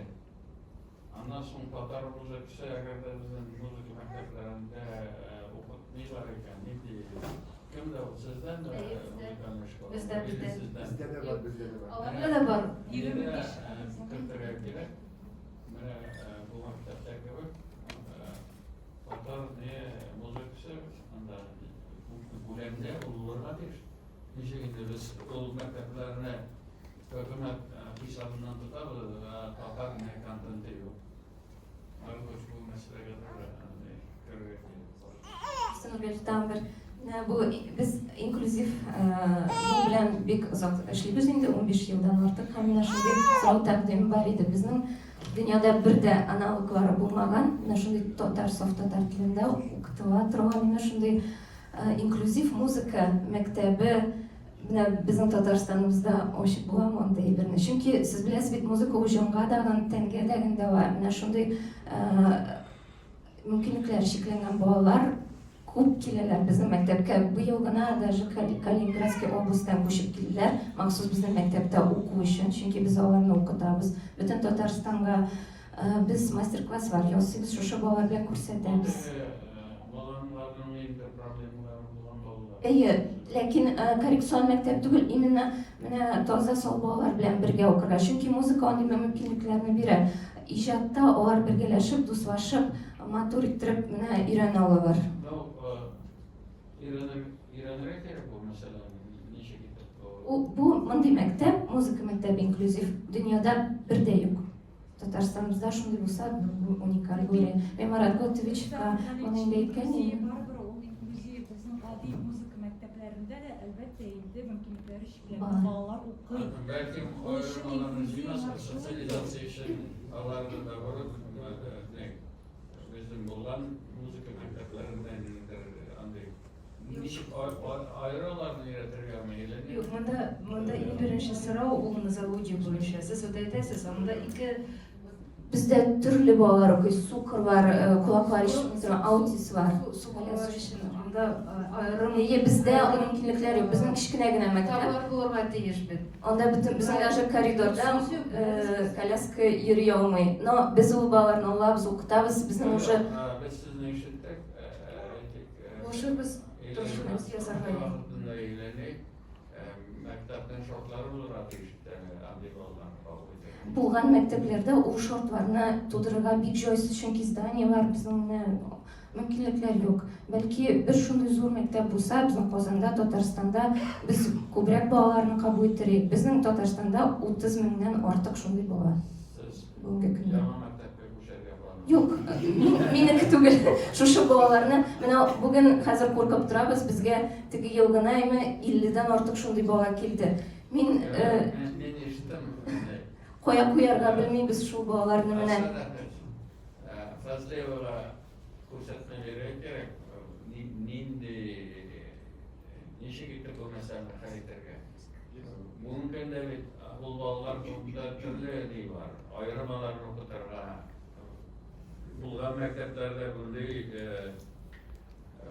аннан соң татар музыкасы, әгәрдә безнең музыка мәктәпләрендә укытмыйлар икән, нинди кемдә ул сездән музыканы школа? Бездә бар. Аларда да бар. Кертергә кирәк. Менә бу мәктәптә кебек татар музыкасы анда күләмдә булырга тиеш. Ничек инде без ул мәктәпләрне хөкүмәт хисабыннан тотабыз, татар контенты юк. Bu meseleye biz инклюзив белән бик озак эшлибез инде 15 елдан артык, һәм менә шундый сорау тәкъдим бар иде. Безнең дөньяда бер дә аналоглары булмаган, менә шундый татар, саф татар телендә укытыла торган менә шундый инклюзив музыка мәктәбе менә безнең Татарстаныбызда ачып буламы андый берне. Чөнки сез беләсез бит, музыка ул җанга да, тәнгә дә генә менә шундый mümkünlükleri şekillenen балалар көп келелер біздің мектепке. Биыл гына даже Калининградский облыстан көшіп келділер, махсус біздің мектепте оқу үшін, чөнки біз оларны оқытабыз. Бүтін Татарстанға biz master-класс var, ясыйбыз, шушы балалар белән күрсәтәбез. Балаларның инде проблемалары булган балалар. Ләкин коррекцион мәктәп түгел, именно менә таза сау балалар белән бергә укырга. Чөнки музыка андый мөмкинлекләрне бирә. Иҗатта алар бергәләшеп, дуслашып, матур иттереп менә өйрәнә алалар. Өйрәнергә кирәк бу мәсьәлә ничек итеп? Бу мондый мәктәп, музыка мәктәбе инклюзив, дөньяда бердә юк. Татарстанымызда шундый булса, бу уникаль булыр. Мен Марат Готовичка моны инде әйткән идем. Музыка мәктәпләрендә дә әлбәттә инде мөмкинлекләре чикләнгән балалар укый. Бәлки аларны җыймаса, социализация өчен аларны да барып, безнең булган музыка мәктәпләрендә андый ничек аерыларны өйрәтергә мөмкин. Юк, монда иң беренче сорау ул нозология буенча. Сез әйтәсез, монда ике Bizdə türlü балалар укый, сукыр бар, кулаклар ишетмәй, аутист бар. Балалар өчен анда аерым Бездә андый мөмкинлекләр юк. Безнең кичкенә генә мәктәп. Табар булырга тиеш бит. Анда бөтен безнең даже коридорда коляска йөри алмый. Но без ул балаларны алабыз, укытабыз, безнең уже Без сезне ишеттек, Ошо без тырышабыз язарга. Мәктәпнең шартлары булырга тиеш андый балалар. булган мәктәпләрдә ул шартларны тудырырга бик җайсыз, чөнки зданиелар безнең мөмкинлекләр юк. Бәлки бер шундый зур мәктәп булса, безнең Казанда, Татарстанда без күбрәк балаларны кабул иттерик. Безнең Татарстанда 30 меңнән артык шундый бала. Бүгенге көндә. Юк, минеке түгел. Шушы балаларны менә бүген хәзер куркып торабыз, безгә теге ел гына 50дән артык шундый бала килде. Мин кая куярга белмибез шул балаларны менә. Фазлеевга күрсәтмәләре кирәк. Нинди ничек итеп бу мәсьәләне хәл итәргә? Бүген көндә бит ул балалар турында төрле ни бар. Аермаларны укытырга. Булган мәктәпләрдә бундый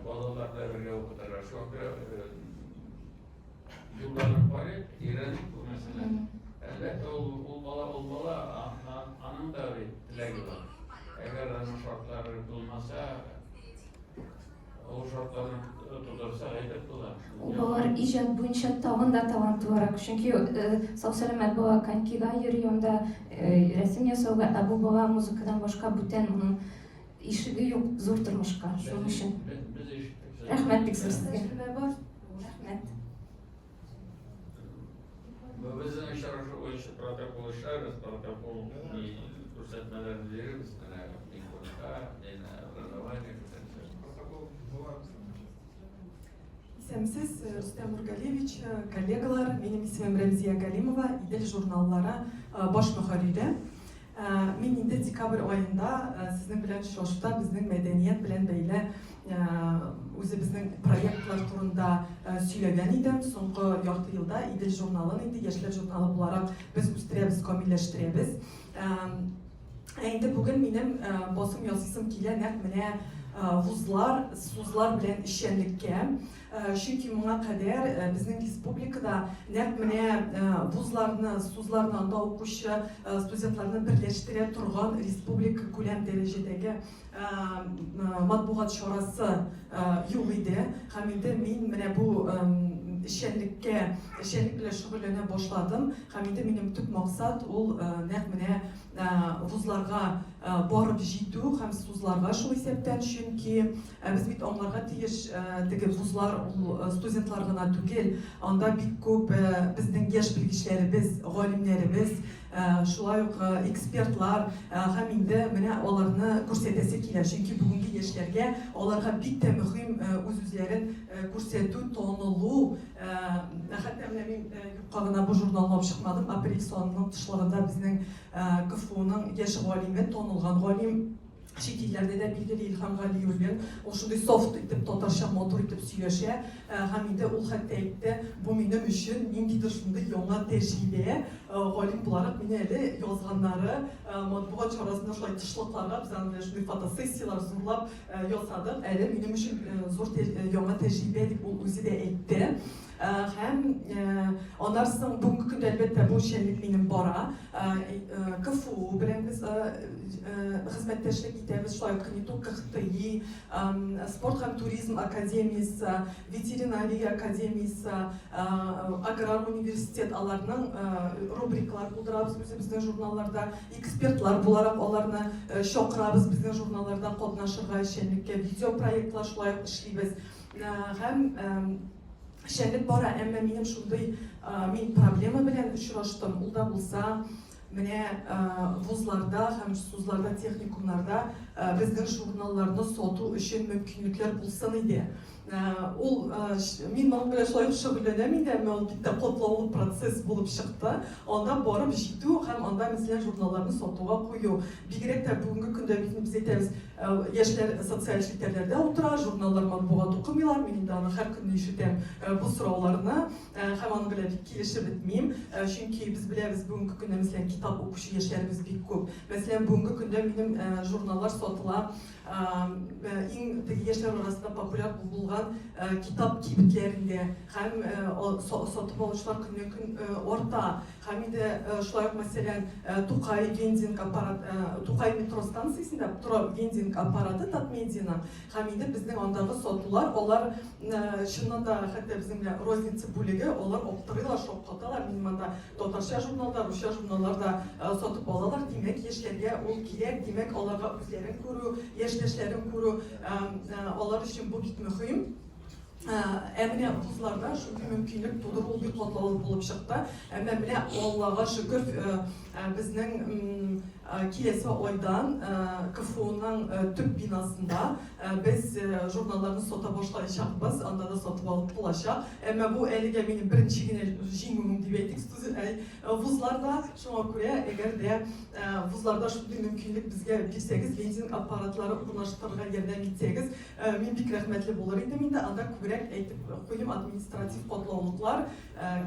балаларны бергә укытырга. Шуңа юлларын бар, өйрәнеп бу мәсьәләне. Әлбәттә ул бала аның да теләге бар. Әгәр аның шартлары булмаса, ул шартларны тудырса әйтеп була. Балалар иҗат буенча тагын да талантлырак, чөнки сау-сәламәт бала конькига йөри, анда рәсем ясауга, ә бу бала музыкадан башка бүтән моның ишеге юк зур тормышка. Шуның өчен рәхмәт бик зур сезгә. Рәхмәт. Bizning ishlarimiz bo'yicha protokol ishlaymiz, protokol ko'rsatmalarni beramiz. Исемсез Рустем Нургалиевич, коллегалар, менің исемім Рәмзия Галимова, Идел журналлары баш мөхәррире. Мен инде декабрь айында сезнең белән шошта безнең мәдәният белән бәйле үзебезнең проектлар турында сөйләгән идем. Соңгы ярты елда Идел журналын инде яшьләр журналы буларак без үстерәбез, камилләштерәбез. Инде бүген минем басым ясыйсым килә нәкъ менә вузлар, сузлар белән эшчәнлеккә. Чөнки моңа кадәр безнең республикада нәкъ менә вузларны, сузларны анда укучы студентларны берләштерә торган республика күләм дәрәҗәдәге матбугат чарасы юк иде. Һәм инде мин менә бу эшчәнлек белән шөгыльләнә башладым. Һәм инде минем төп максат ул нәкъ менә вузларга барып җитү һәм сузларга шул исәптән, чөнки без бит аңларга тиеш теге вузлар студентлар гына түгел, анда бик күп безнең яшь белгечләребез, галимнәребез, шулай ук экспертлар һәм инде менә аларны күрсәтәсе килә, чөнки бүгенге яшьләргә аларга бик тә мөһим үз-үзләрен күрсәтү, танылу. Хәтта менә мин юкка гына бу журналны алып чыкмадым, апрель санының тышлыгында безнең КФУның яшь галиме, танылган галим, чит илләрдә дә билгеле Илһам Галиуллин, ул шундый софт итеп, татарча матур итеп сөйләшә, һәм инде ул хәтта әйтте, бу минем өчен ниндидер шундый яңа тәҗрибә, галим буларак мине әле язганнары матбугат чарасында шулай тышлыкларга без аны шундый фотосессиялар зурлап ясадык. Әле минем өчен зур яңа тәҗрибә дип ул үзе дә әйтте. Һәм аннан соң бүгенге көндә әлбәттә бу эшчәнлек минем бара. КФУ белән без хезмәттәшлек итәбез, шулай ук КНИТУ, КХТИ, Спорт һәм туризм академиясе, ветеринария академиясе, Аграр университет аларның рубрикалар булдырабыз безнең журналларда, экспертлар буларак аларны чакырабыз безнең журналларда катнашырга, эшчәнлеккә видео проектлар шулай ук эшлибез. Һәм эшчәнлек бара, әмма минем шундый мин проблема белән очраштым. Ул да булса, менә вузларда һәм вузларда, техникумнарда безнең журналларны сату өчен мөмкинлекләр булсын иде. Ул мин моның белән шулай шөгыльләнәм инде, әмма ул бик тә катлаулы процесс булып чыкты. Анда барып җитү һәм анда мәсәлән журналларны сатуга кую. Бигрәк тә бүгенге көндә без әйтәбез, яшьләр социаль челтәрләрдә утыра, журналлар матбугат укымыйлар. Мин инде аны һәр көнне ишетәм бу сорауларны һәм аны белән бик килешеп бетмим. Чөнки без беләбез, бүгенге көндә мәсәлән китап укучы яшьләребез бик күп. Мәсәлән, бүгенге көндә минем журналлар сатыла. Иң яшьләр арасында популяр булган китап кибетләрендә һәм сатып алучылар көннән-көн арта. Һәм инде шулай ук мәсәлән Тукай вендинг аппарат, Тукай метро станциясендә тора вендинг аппараты Татмедианың. Һәм инде безнең андагы сатулар, алар чыннан да хәтта безнең розница бүлеге, алар оптырыйлар, шаккаталар. Минем анда татарча журналдар, русча журналларда сатып алалар. Димәк, яшьләргә ул кирәк, димәк, аларга үзләрен күрү, яшьләшләрен күрү, алар өчен бу бик мөһим. Әмма вузларда шундый мөмкинлек тудыру бик катлаулы булып чыкты. Әмма менә Аллага шөкер, безнең киләсе айдан КФУның төп бинасында без журналларны сата башлаячакбыз, анда да сатып алып булачак. Әмма бу әлегә минем беренче генә җиңүем дип әйтик. Вузларда шуңа күрә, әгәр дә вузларда шундый мөмкинлек безгә бирсәгез, вендинг аппаратлары урнаштырырга ярдәм итсәгез, мин бик рәхмәтле булыр идем. Инде анда күбрәк әйтеп куйдым, административ катлаулыклар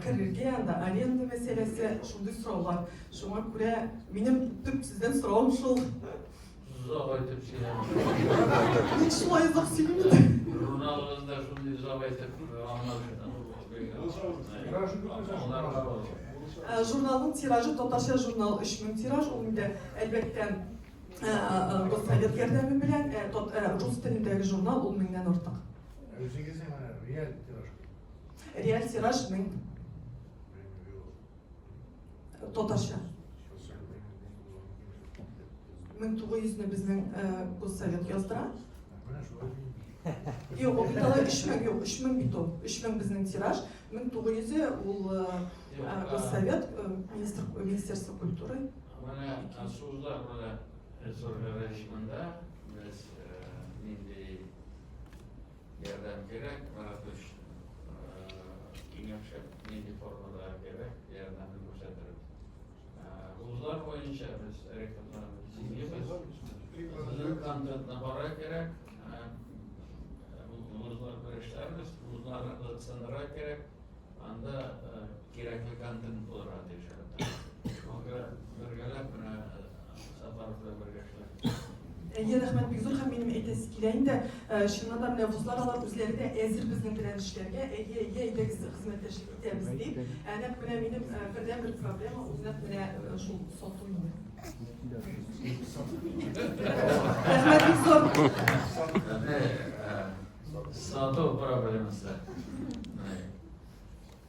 керергә, анда аренда мәсьәләсе, шундый сораулар. Шуңа күрә минем төп сездән сорауым шул. Зак әйтеп сөйләмәм. Ник шулай озак сөйләмәдең? Журналыгызда шундый зак әйтеп Журналның тиражы, татарча журнал 3000 тираж, ул инде әлбәттә Госсовет ярдәме белән, рус телендәге журнал ул 1000дән артык. Үзегезнең реаль тираж. Реаль тираж 1000. Татарча. 1900-не безнең Госсовет яздыра. Юк, ул бит алай 3000, юк, 3000 бит ул. 3000 безнең тираж, 1900 ул Госсовет, Министерство культуры. Менә асузлар белән режимында без нинди ярдәм кирәк, Маратович киңәшеп, нинди формада кирәк, ярдәмне күрсәтергез. Вузлар буенча без рекламаларны төзибез. Безнең контентны бара кирәк. Вузлар берештәрбез, вузларны сындыра кирәк. Анда кирәкле контент булырга тиеш. Бергәләп менә Сафаров бергә эшләп. Рәхмәт бик зур, һәм минем әйтәсе килә инде. Чыннан да менә вузлар алар үзләре дә әзер безнең белән эшләргә, әйдәгез хезмәттәшлек итәбез дип. Нәкъ менә минем бердән бер проблема ул нәкъ менә шул сату инде. Рәхмәт бик зур. Сату проблемасы.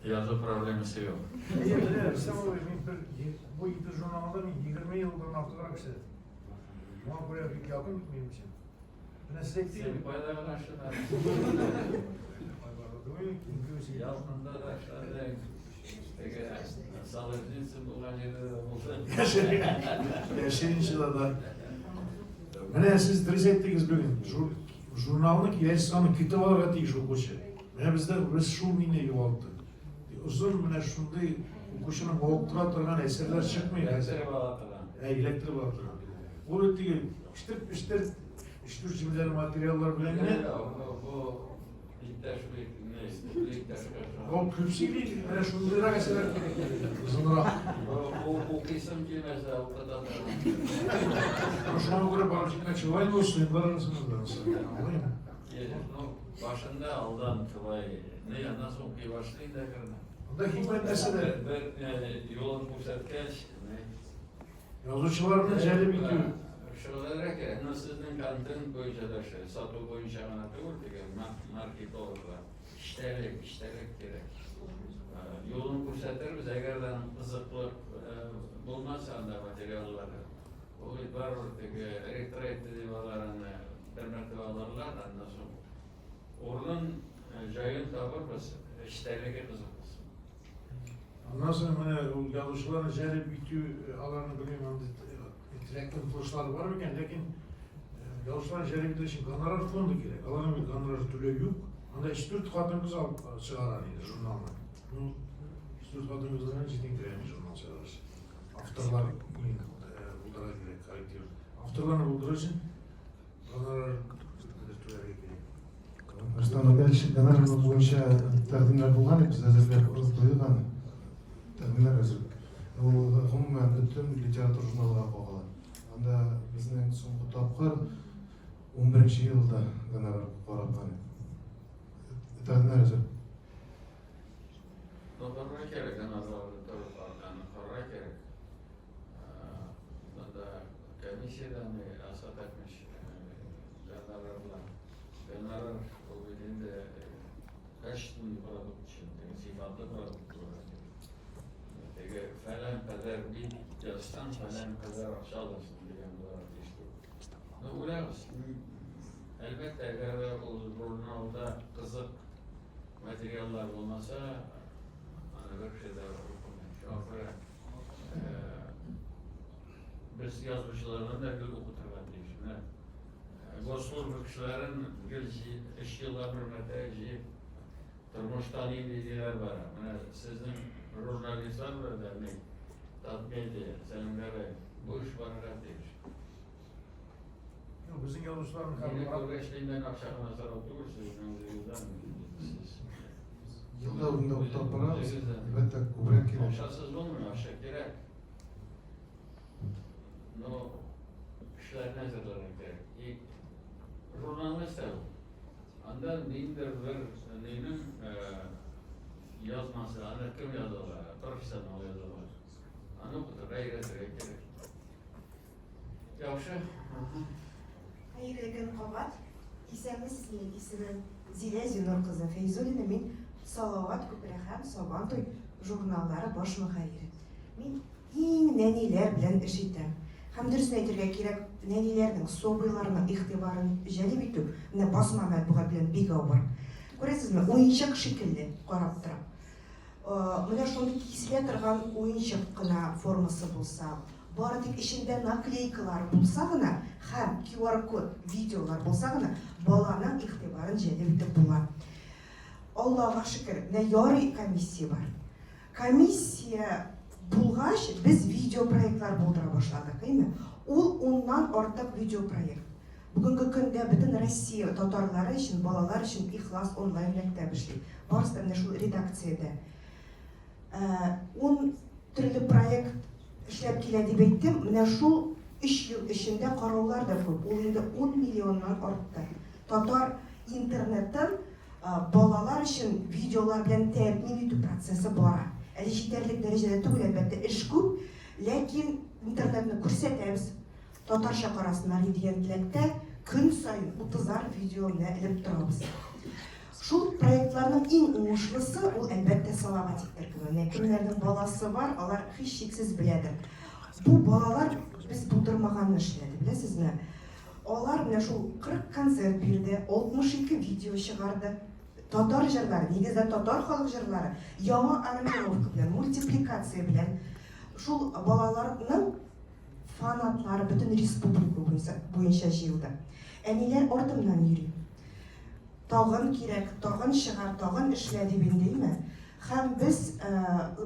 Язу проблемасы yok. Bu iki jurnalda 20 yıldır artık işte. Ama buraya bir yakın gitmeyeyim için. Ben size değil. Seni paylara karşılar. Yakında da aşağıda. Peki, sağlıklısı bu gacede olsa. Yaşayınca da. Mene siz diriz ettiniz bugün. Jurnallık yaşamı kitap olarak değil şu koşu. Mene bizde şu mine yoğalttı. Uzun mene şunday okuşunun oğuktura turgan eserler çıkmıyor. Elektrik bağlatılan. Elektrik bağlatılan. Bu öteki iştir cimriler, materyaller bilen ne? Bu O küpsili, böyle şunlara mesela ızındırak. O kısım ki mesela o kadar da. Şuna göre balıkçına çıvay olsun, barınısınız da. Başında aldan çıvay. Ne nasıl okuyor başlayın da karına. Onda hikmet desene. Yolun kurtarkeş. Yazıcılarının jeli bitiyor. Şöyle ki, sizin kantin boyunca da satı boyunca anlatıyor ki, market olarak işlerik gerek. Yolunu kurtarırız, eğerden kızıklı bulmazsa da materyalları. O var ki, elektrik divarlarını permette alırlar, ondan sonra. Oradan jayın tavır basın, işlerike kızıklısı. Ondan sonra yazıcıların jeli bitiyor, alanı bileyim, direktin fırsatları var mıken, lakin yazıcıların jeli bitiyor için kanarar fondu gerek. Alanın bir kanarar tüleği yok. Anda İstürt kadın kız alıp çıkaranıydı jurnalına. İstürt kadın kızlarına ciddi gireymiş jurnal çıkarırız. Afterlar buldara gerek, karakter. Afterlarını buldur için kanarar tüleği gerek. Rustam Nurgaliyev Ganarova bo'yicha taqdimlar bo'lgan, biz hazırlab qo'ygan taqdimlar hazır. U umuman butun literatur jurnaliga qo'yilgan. Unda bizning so'nggi topqir 11-yilda Ganarova qo'yilgan. Taqdimlar hazır. Doğru gerek, Ganarova doğru gerek. Bunda komisyada asat etmiş Ganarova o bildiğinde kaç tane produkt için, sifatlı produkt var. Peki falan kadar bir yazsan falan kadar aşağı alırsın diyen olarak işte. Uğraş, elbette eğer o jurnalda kızık materyaller olmasa hani bir şey de okumayın. Şu an biz yazmışlarının da gül okuturlar diyorsun. Gosur kişilerin gülçi, eşyalar hürmete, turmuştan iyi bilgiler var. Yani sizin jurnalistler var dernek, tatmin ediyor. Senin de bu iş var değil. Bizim yazıcıların Yine kavgaçlığından akşam nazar oturursunuz. Yılda bunda utapara elbette kubrak gerek. Aşağısız olmuyor, aşağı gerek. No, işler ne zarar gerek. Jurnalist de ondan neyindir neyinin yazması, anlatım yazılar, profesyonel yazılar. Onu okutur, gayret gerek. Yaxşı. Hayırlı gün Kavat. İsmim Zile Zünur kızı Feyzulina. Min Salavat Kuprehem Sabantoy jurnalları baş muhariri. Min iң neniler bilen işittim. Hem dürüst aytırга керек, nenilerning so'biylarning ig'tiborini jalb etib, meni basma matbuot bilan begov bor. Ko'rasizmi, o'yinchoq shekilli qarab turib. Mana shunday kesila turgan o'yinchoqgina formasi bo'lsa, bari tek ishida nakleykalar bo'lsagina, ham QR kod videolar bo'lsagina, bolaning ig'tiborini jalb etib bo'ladi. Allohga shukr, yorий komissiya bor. Komissiya bulgaç biz video proyektler buldura başladık, değil mi? Ondan ortak video proyekt. Bugünkü günde bütün Rusya Tatarları için, balalar için İhlas online mektep işli. Varsa da şu redaksiyada. 10 türlü proyekt işlep keledi bittim. Mine şu 3 yıl içinde kararlar da koyup, o indi 10 milyondan arttı. Tatar internetten balalar için videolar bilen temin etü prosesi var. Yeterlik derecede tugul elbette iş ko'p, lekin internetni ko'rsatamiz. Tatarcha qarasınlar degan tilakda kun sayin 30'ar videoni ilib turamiz. Şu proyektlarning eng o'ng'ishlisi u albatta Salavatikdir. Kimlarning bolasi var, ular hech cheksiz biladi. Bu bolalar biz buldirmaganni ishladi, bilasizmi? Ular mana shu 40 konsert berdi, 62 video chiqardi. Tatar jırları, negizde Tatar halk jırları, yama animировка bilen, multiplikatsiya bilen, şu balalarning fanatlari bütün respublika boyunca jıyıldı. Aniler ortamdan yürüyor. Tağın gerek, tağın шығар, tağın işledi ben değil mi? Hem biz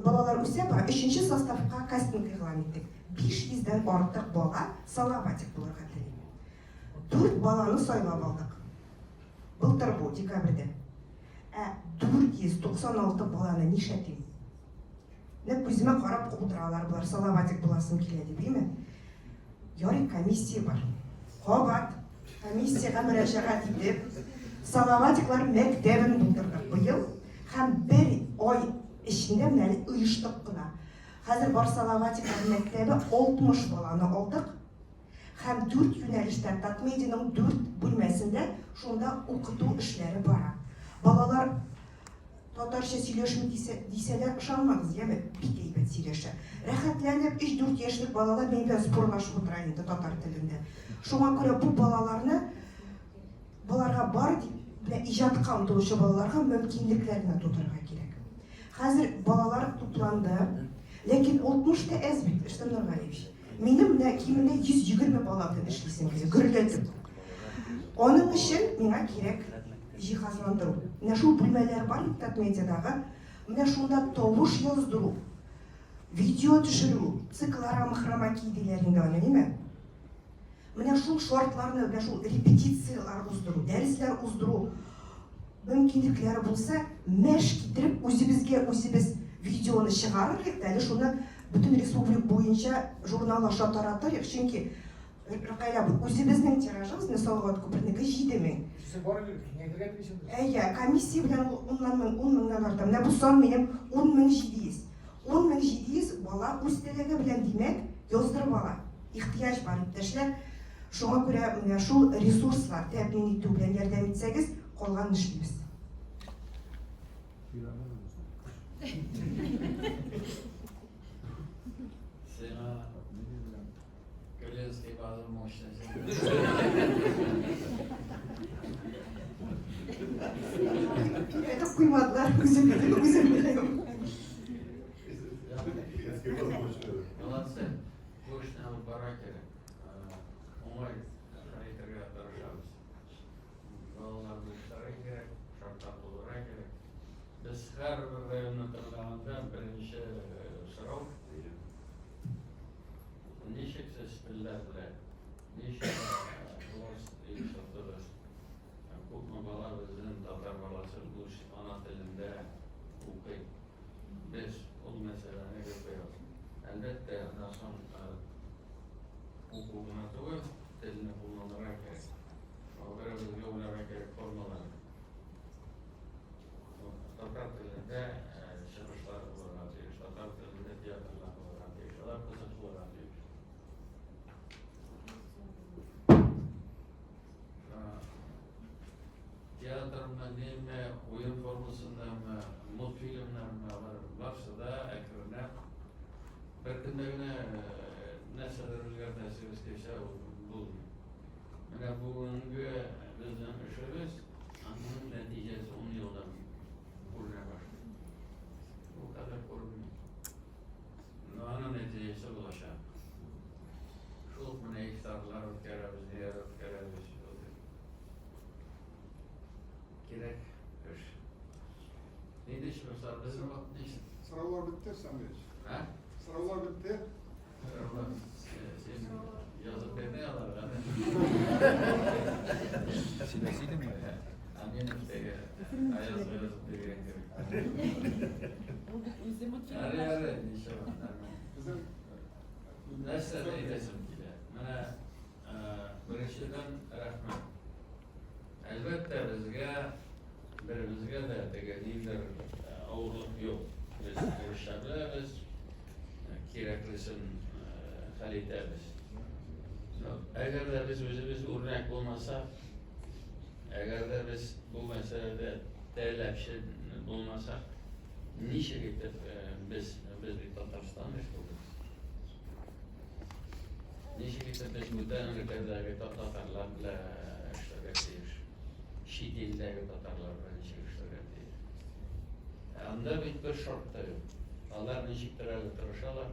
balalar üstüne para, 3. sastafka casting ilan ettik. 500'den artık bala Salavatik bularga dilerim. 4 balаны saylab aldık. Былтыр bu, dekabrda. 496 баланы нишләтим? Нәп күземә карап утыралар болар, салаватик буласым килә дип, әйме? Ярый, комиссия бар. Кабат комиссияга мөрәҗәгать итеп, салаватиклар мәктәбен булдырдык быел һәм 1 ай эчендә менә оештык кына. Хәзер бар салаватиклар мәктәбе 60 баланы алдык һәм 4 юнәлештә Татмедианың 4 бүлмәсендә шунда укыту эшләре бара. Балалар татарча сөйләшми дисәләр ышанмагыз, яме бик әйбәт сөйләшә. Рәхәтләнеп 3-4 яшьлек балалар белән спорлашып утыра инде татар телендә. Шуңа күрә бу балаларга бар дип иҗатка омтылучы балаларга мөмкинлекләрне тудырырга кирәк. Хәзер балалар тупланды, ләкин 60 та әз бит, Рөстәм Нургалиевич. Минем менә кимендә 120 бала белән эшлисем килә, гөрләтеп. Аның өчен миңа кирәк җиһазландыру. Менә шул бүлмәләр бар Татмедиадагы, менә шунда тавыш яздыру, видео төшерү, циклара мөхрәмәки диләр инде аны, ниме? Менә шул шартларны, менә шул репетициялар уздыру, дәресләр уздыру мөмкинлекләре булса, мәш китереп үзебез видеоны чыгарырык, әле шуны бөтен республика буенча журнал аша таратырык, чөнки Рәкайла бу үзебезнең тиражыбыз Салават күпернеке 7000. Әйе, комиссия белән 10 меңнән арта. Менә бу сан минем 10700. 10700 бала үз теләге белән димәк яздырып ала. Ихтыяҗ бар иптәшләр. Шуңа күрә менә шул ресурслар тәэмин итү белән ярдәм итсәгез, калган эшлибез. Это куймадлар, үзем беләм. Молодцы. Точно алып бара керек. Оңай хәрәкәткә тырышабыз. Балаларны эшләргә кирәк, шартлар булырга кирәк. Без һәрбер районны тыңлаганда беренче сорау ничек сез телләр белән, ничек ишетәбез? Күпме бала безнең татар баласы үз ана телендә укый. Без ул мәсьәләне күрәбез. Әлбәттә, насон укуына түгел, телне кулланырга кирәк. Алар безгә уйларга кирәк формалар. Татар телендә чыгышлар булырга тиеш, татар телендә театрлар булырга тиеш, алар кызык булырга тиеш. Театрда неме, уен формасында мультфильмнарда барса да әкренләп бер көндә генә нәрсәләр үзгәртәсе истәсә булмый. Менә бүгенге безнең эшебез, аның нәтиҗәсе 10 елдан күренә башлый. Бу кадәр күренми. Аның нәтиҗәсе булачак. Шул менә ихтарлар үткәрәбез, диәр үткәрәбез. Кирәк эш. Нинди эшләр безнең вакытта иш? Сораулар бетте, Самвич. Һә? Сораулар бетте. Сораулар. Сен язып бермәй аларга. Сөйләсидеңме? Амен эштәге аяз язып биргән кебек. Аре, нишә безнең нәрсә әйтәсем килә. Менә беренчедән рәхмәт. Әлбәттә безгә дә тегенидер авырлык юк. Без эшләбез, кирәклесен хәл итәбез. Әгәр дә без үзебез үрнәк булмасак, әгәр дә без бу мәсьәләдә тәләпче булмасак, ничек итеп без Татарстан республикасы? Ничек итеп без бүтән өлкәдәге татарлар белән эшләргә тиеш? Чит илдәге татарлар белән ничек эшләргә тиеш? Анда бит бер шарт та юк. Алар ничектер әле тырышалар,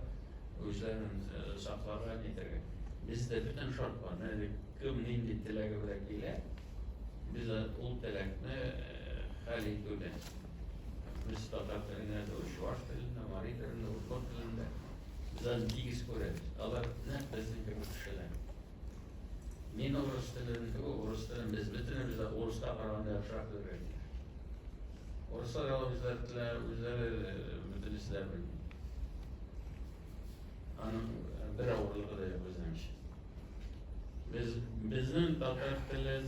үзләрен сакларга нитәргә. Бездә бөтен шарт бар. Кем нинди теләге белән килә, biz ул теләкне хәл итүдә. Biz татар телендә, чуаш телендә, мари телендә, урыс телендә biz аны тигез күрәбез. Алар нәкъ безнең кебек кешеләр. Мин урыс телен, урыс телен без бөтенебез дә урыска караганда яхшырак белергә. Oruslar özleri bütün işler bilmiyor. Anın bir avurluğu da yok bizim için. Bizim tatar tili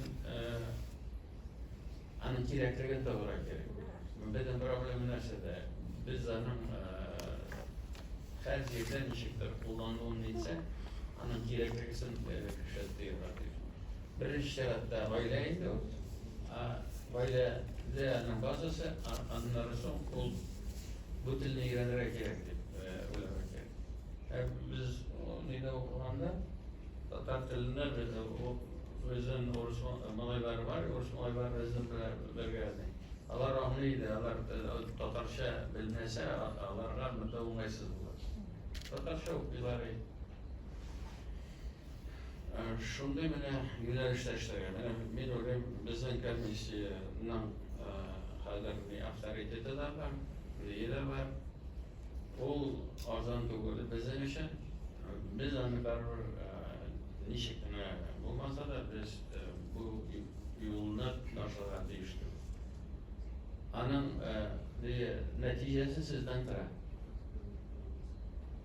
anın kirekliğini doğru gerek. Bizim problemi nerede? Biz anın her yerden işiktir kullandığını ise anın kirekliğini kışattığı var. Birinci şeratta aileydi o. Ailenin bazısı anları son kul bu dilini öğrenerek gerekli. Biz neyde okulanda Tatar dilinde özün Orus malayları var, Orus malayları özün belgeldi. Allah rahmliydi, Allah Tatarşa bilmese, Allah rahmete umaysız olur. Tatarşa okuyorlar. Şunda mene yönelişleştirgen. Men öyle bizden komissiyanın hallerini aktariyeti de var, üyeler var. O arzan doğru bizden için. Biz anı barbar nişekine olmasa da biz bu yoluna başlayan değiştik. Anın neticesi sizden tara.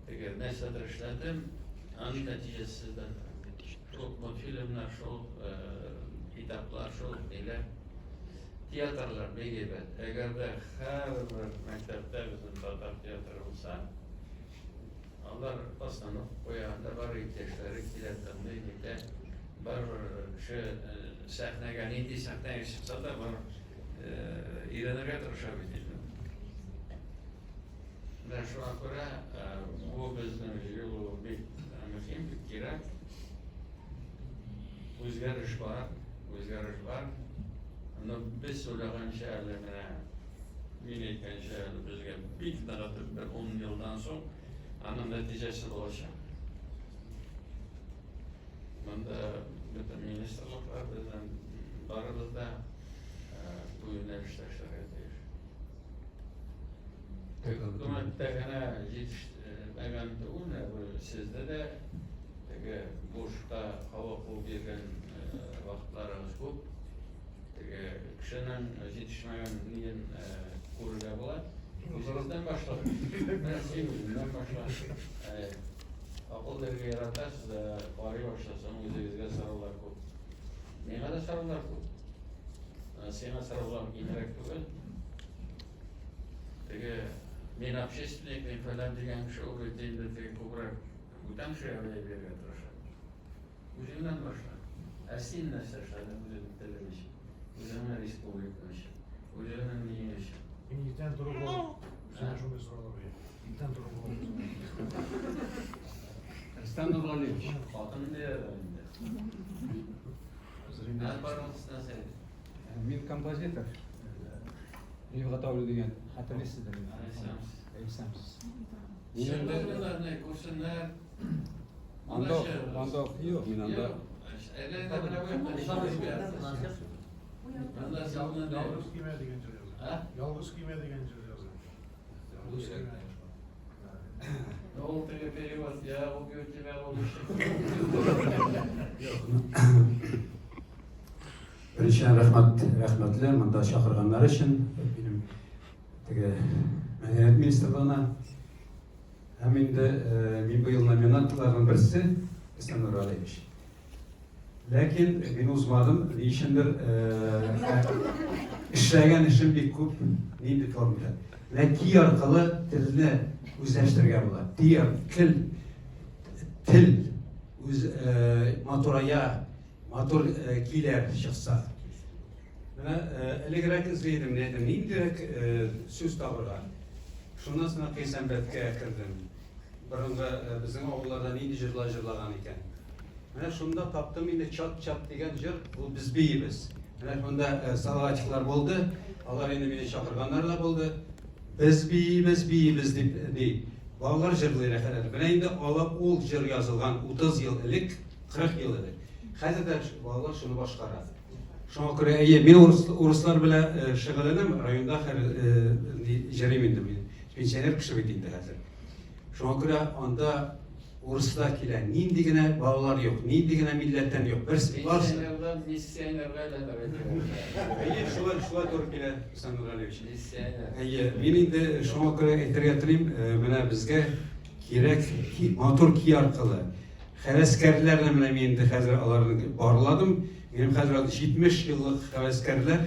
Eğer ne satır işledim, anın neticesi sizden tara. Şu filmler, şu kitaplar, şu neler, tiyatrlar ne gibi? Eğer de her bir mektepte bizim Tatar tiyatrı olsa, onlar aslında koyanda var ihtiyaçları kiletlerinde gibi var şu sahneye neydi sahneye çıksa da var ilerlere tırışabilirim. Ben şu an göre bu bizim yolu bir mühim bir gerek. O'zgarish var. Unda biz so'ragan shaharlarni, men aytgan shaharni bizga bir taratib bir 10 yildan so'ng ana natijasi bo'lishi. Bunda bütün ministerliklar bizden barımızda bu yo'nalishda ishlayapti. Hukumatdagina yetishmagan uni sizda da boshqa havo qilib bergan vaqtlarimiz ko'p. Kishinin yetishmagan ko'riga bo'ladi. O'zingizdan boshlang. Men sizdan boshlang. Aqllarga yaratasiz, qoriy boshlasan, o'zingizga savollar ko'p. Menga da savollar ko'p. Senga savollar kerak tugul. Men общественник falan degan kishi o'rgatayda ko'proq o'tan shaharga bergan. O'zingdan boshla. Sen narsa ishlading, o'zingni tiling ishi, o'zingni respublika ishi, o'zingni niyat ishi. İngilizden durumu sen şunu soralım. İngilizden durumu. İstanbul Galiyev. Hatun nerede? Ben barımızdan seyredin. Men kompozitör. Yevg'atavli degan xatini sizdan. Aytsamsiz. Şirketlerine kursunlar. Anda yo'q, men anda Yalnız kime diye yazıyor. Yalnız kime diye yazıyor. Ne oldu periyot ya, o göçebe oluştu. Birinchidan rahmatlar menda chaqirganlar uchun benim madaniyat ministrligine hem endi men bu yil nominantlardan birisi Islom Nuraliyevich. Lekin men o'zmadim, nishindir ishlagan ishim bek ko'p, neydi formula. Lekin orqali tilni o'zlashtirgan bo'ladi. Til o'z motoraya motor kiyler chiqsa. Mana ilgari izlaydim, dedim, indirek so'z topirgan. Shundan so'ng Qiysambetga kirdim. Burunga bizning ovullardan endi jırlagan ekan. Mana shunda topdim, endi chat degan jir, bu biz beyimiz. Mana bunda salatchilar bo'ldi, ular endi meni chaqirganlar bo'ldi. Biz beyimiz deb bolalar jırlayar ekanlar. Mana endi ol jir yozilgan 30 yil ilik, 40 yil ilik. Hozirda bolalar shuni boshqaradi. Shunga ko'ra, men o'rislar bilan shug'ullanim, rayonda ijaramindim. Pensioner kishi bitinda hozir. Shunga ko'ra onda Uruslar kile, nindigine bağlar yok, nindigine milletten yok. Bir varsa. Missionerlarla da Hayır, şula doğru kile Hüseyin Nuralievich. Hayır, benim de şuna göre ehtiyatlayayım, bana bizge gerek motor ki arkalı. Heveskarlarla bana men de hazır alarını barladım. Benim hazır 70 yıllık heveskarlar,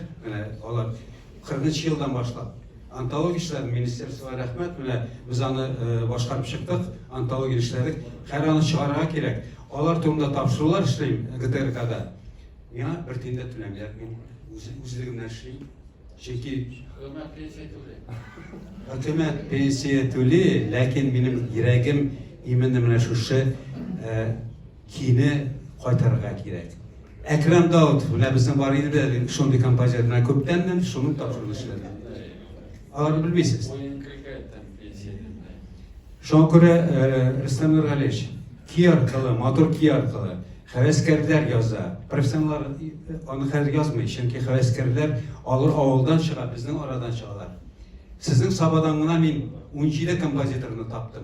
onlar 40 yıldan başlap. Antologiya işleri Ministerstva rahmet, biz onu başkarıp çıktık, antologiya işledik. Her anı çıkarığa gerek. Onlar turunda tapşırılar işleyim GTRK'da. Ya bir tinde tülemler, uzligimden işleyim. Çünkü hükümet pensiye tüli, lakin benim yüreğim iminimle şu şey kini kaytarığa gerek. Ekrem Davut, bizim var idi de şundi kampanyasına köpten şunun tapşırılı işledim. Ağır bilmeysiz. Şuna göre Rüstem Nuralievich, ki arkalı, motor ki arkalı, heveskarlar yazsa, profesyonellar onu her yazmıyor. Çünkü heveskarlar alır avuldan çıkar, bizden aradan çıkarlar. Sizin sabadanına ben 17 kompozitörünü taptım.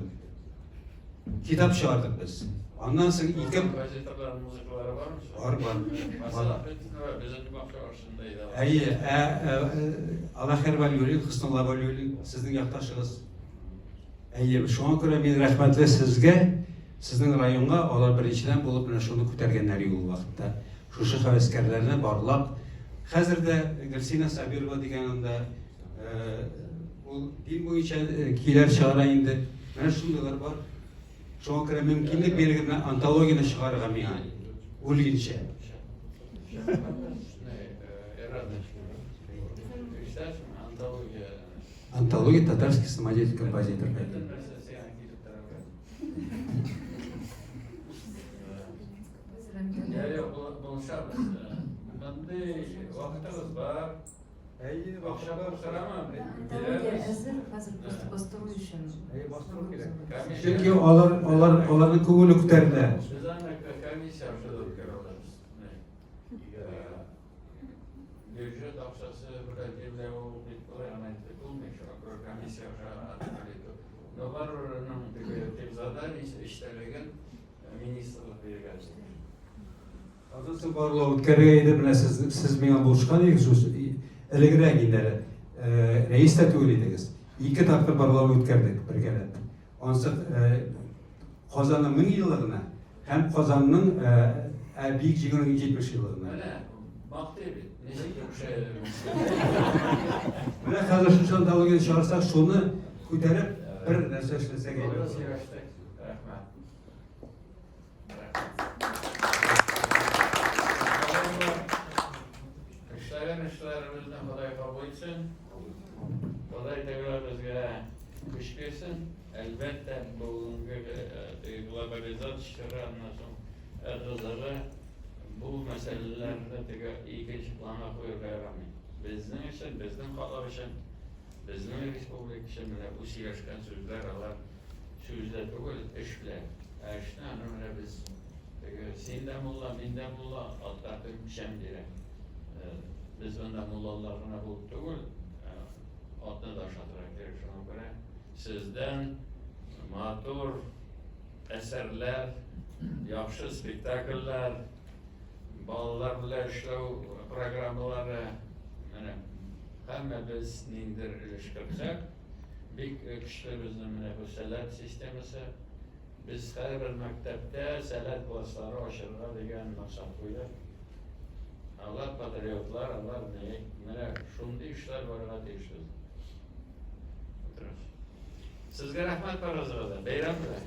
Kitap çıkardık biz. Ondan sonra ilk kompozitörlerin müzikleri var mı? Var. Mesela bizim bakışındaydı. Hayır, Allah her valiyoli, Hüsnullah valiyoli, sizin yaktaşınız. Hayır, şu an göre ben rahmetli sizge, sizin rayonga onlar bir içinden bulup şunu kütergenler yolu vakitte. Şu heveskarlarına barlap. Hazırda Gülsina Sabirova deganında bu din boyunca kiler çağırayındı. Mana şundalar var. Şu an göre mümkünlük belirgine antologiyani çıkarıram yani. Ulginçe. Антология татарский самодеятельный композитор. Çünkü onların kuvveti kuterler. Bюджет акчасы бюджетler o регламенты bulmuş, komisya atılıyor. Novar'ın tevzadan işlerken ministerlik belirlesin. Azıcık barlağı ütkərgəydi biləsiz, siz bana buluşkan ediyorsunuz. Elegre günleri, reis de tüyliydiniz. İki takdir barlağı ütkərdik bir kere. Onsa Kazan'ın 1000 yıllığına, hem Kazan'ın büyük ciginin 70 yıllığına. Maktebi. Neyse Buna hazır şu antologiya çağırsak şunu küterip bir narsa işlesek geliyor. İşlerimizden Xudoy qabul etsin. Xudoy tekrar bizga kuch bersin. Albatta bugungi globalizatsiya rizig'i bu meselelerinde ikinci plana koyuyorlar. Bizning için, bizning xalq için, bizning respublika için bu siyashgan so'zlar alar so'zlar tugul, ish bilan. Ishni ana biz senda mulla, menda mulla, otlarga pisham kerak. Biz unda mullalarına bu tugul, otni dashatrak kerak. Shuna ko'ra sizdan motor asarlar, yaxshi spektakllar, bolalar bilan ishlash programmalari mana hamma biz ningdir ish qilsak, bek kuchli bizni mana bu salat sistemasi, biz har bir maktabda salat klasslari ochiladi degan maqsad qo'ydik. Allah patriotlar, Allah mana shunday ishlar borga tegishdi. Sizga rahmat Farazg'ada, bayram bilan.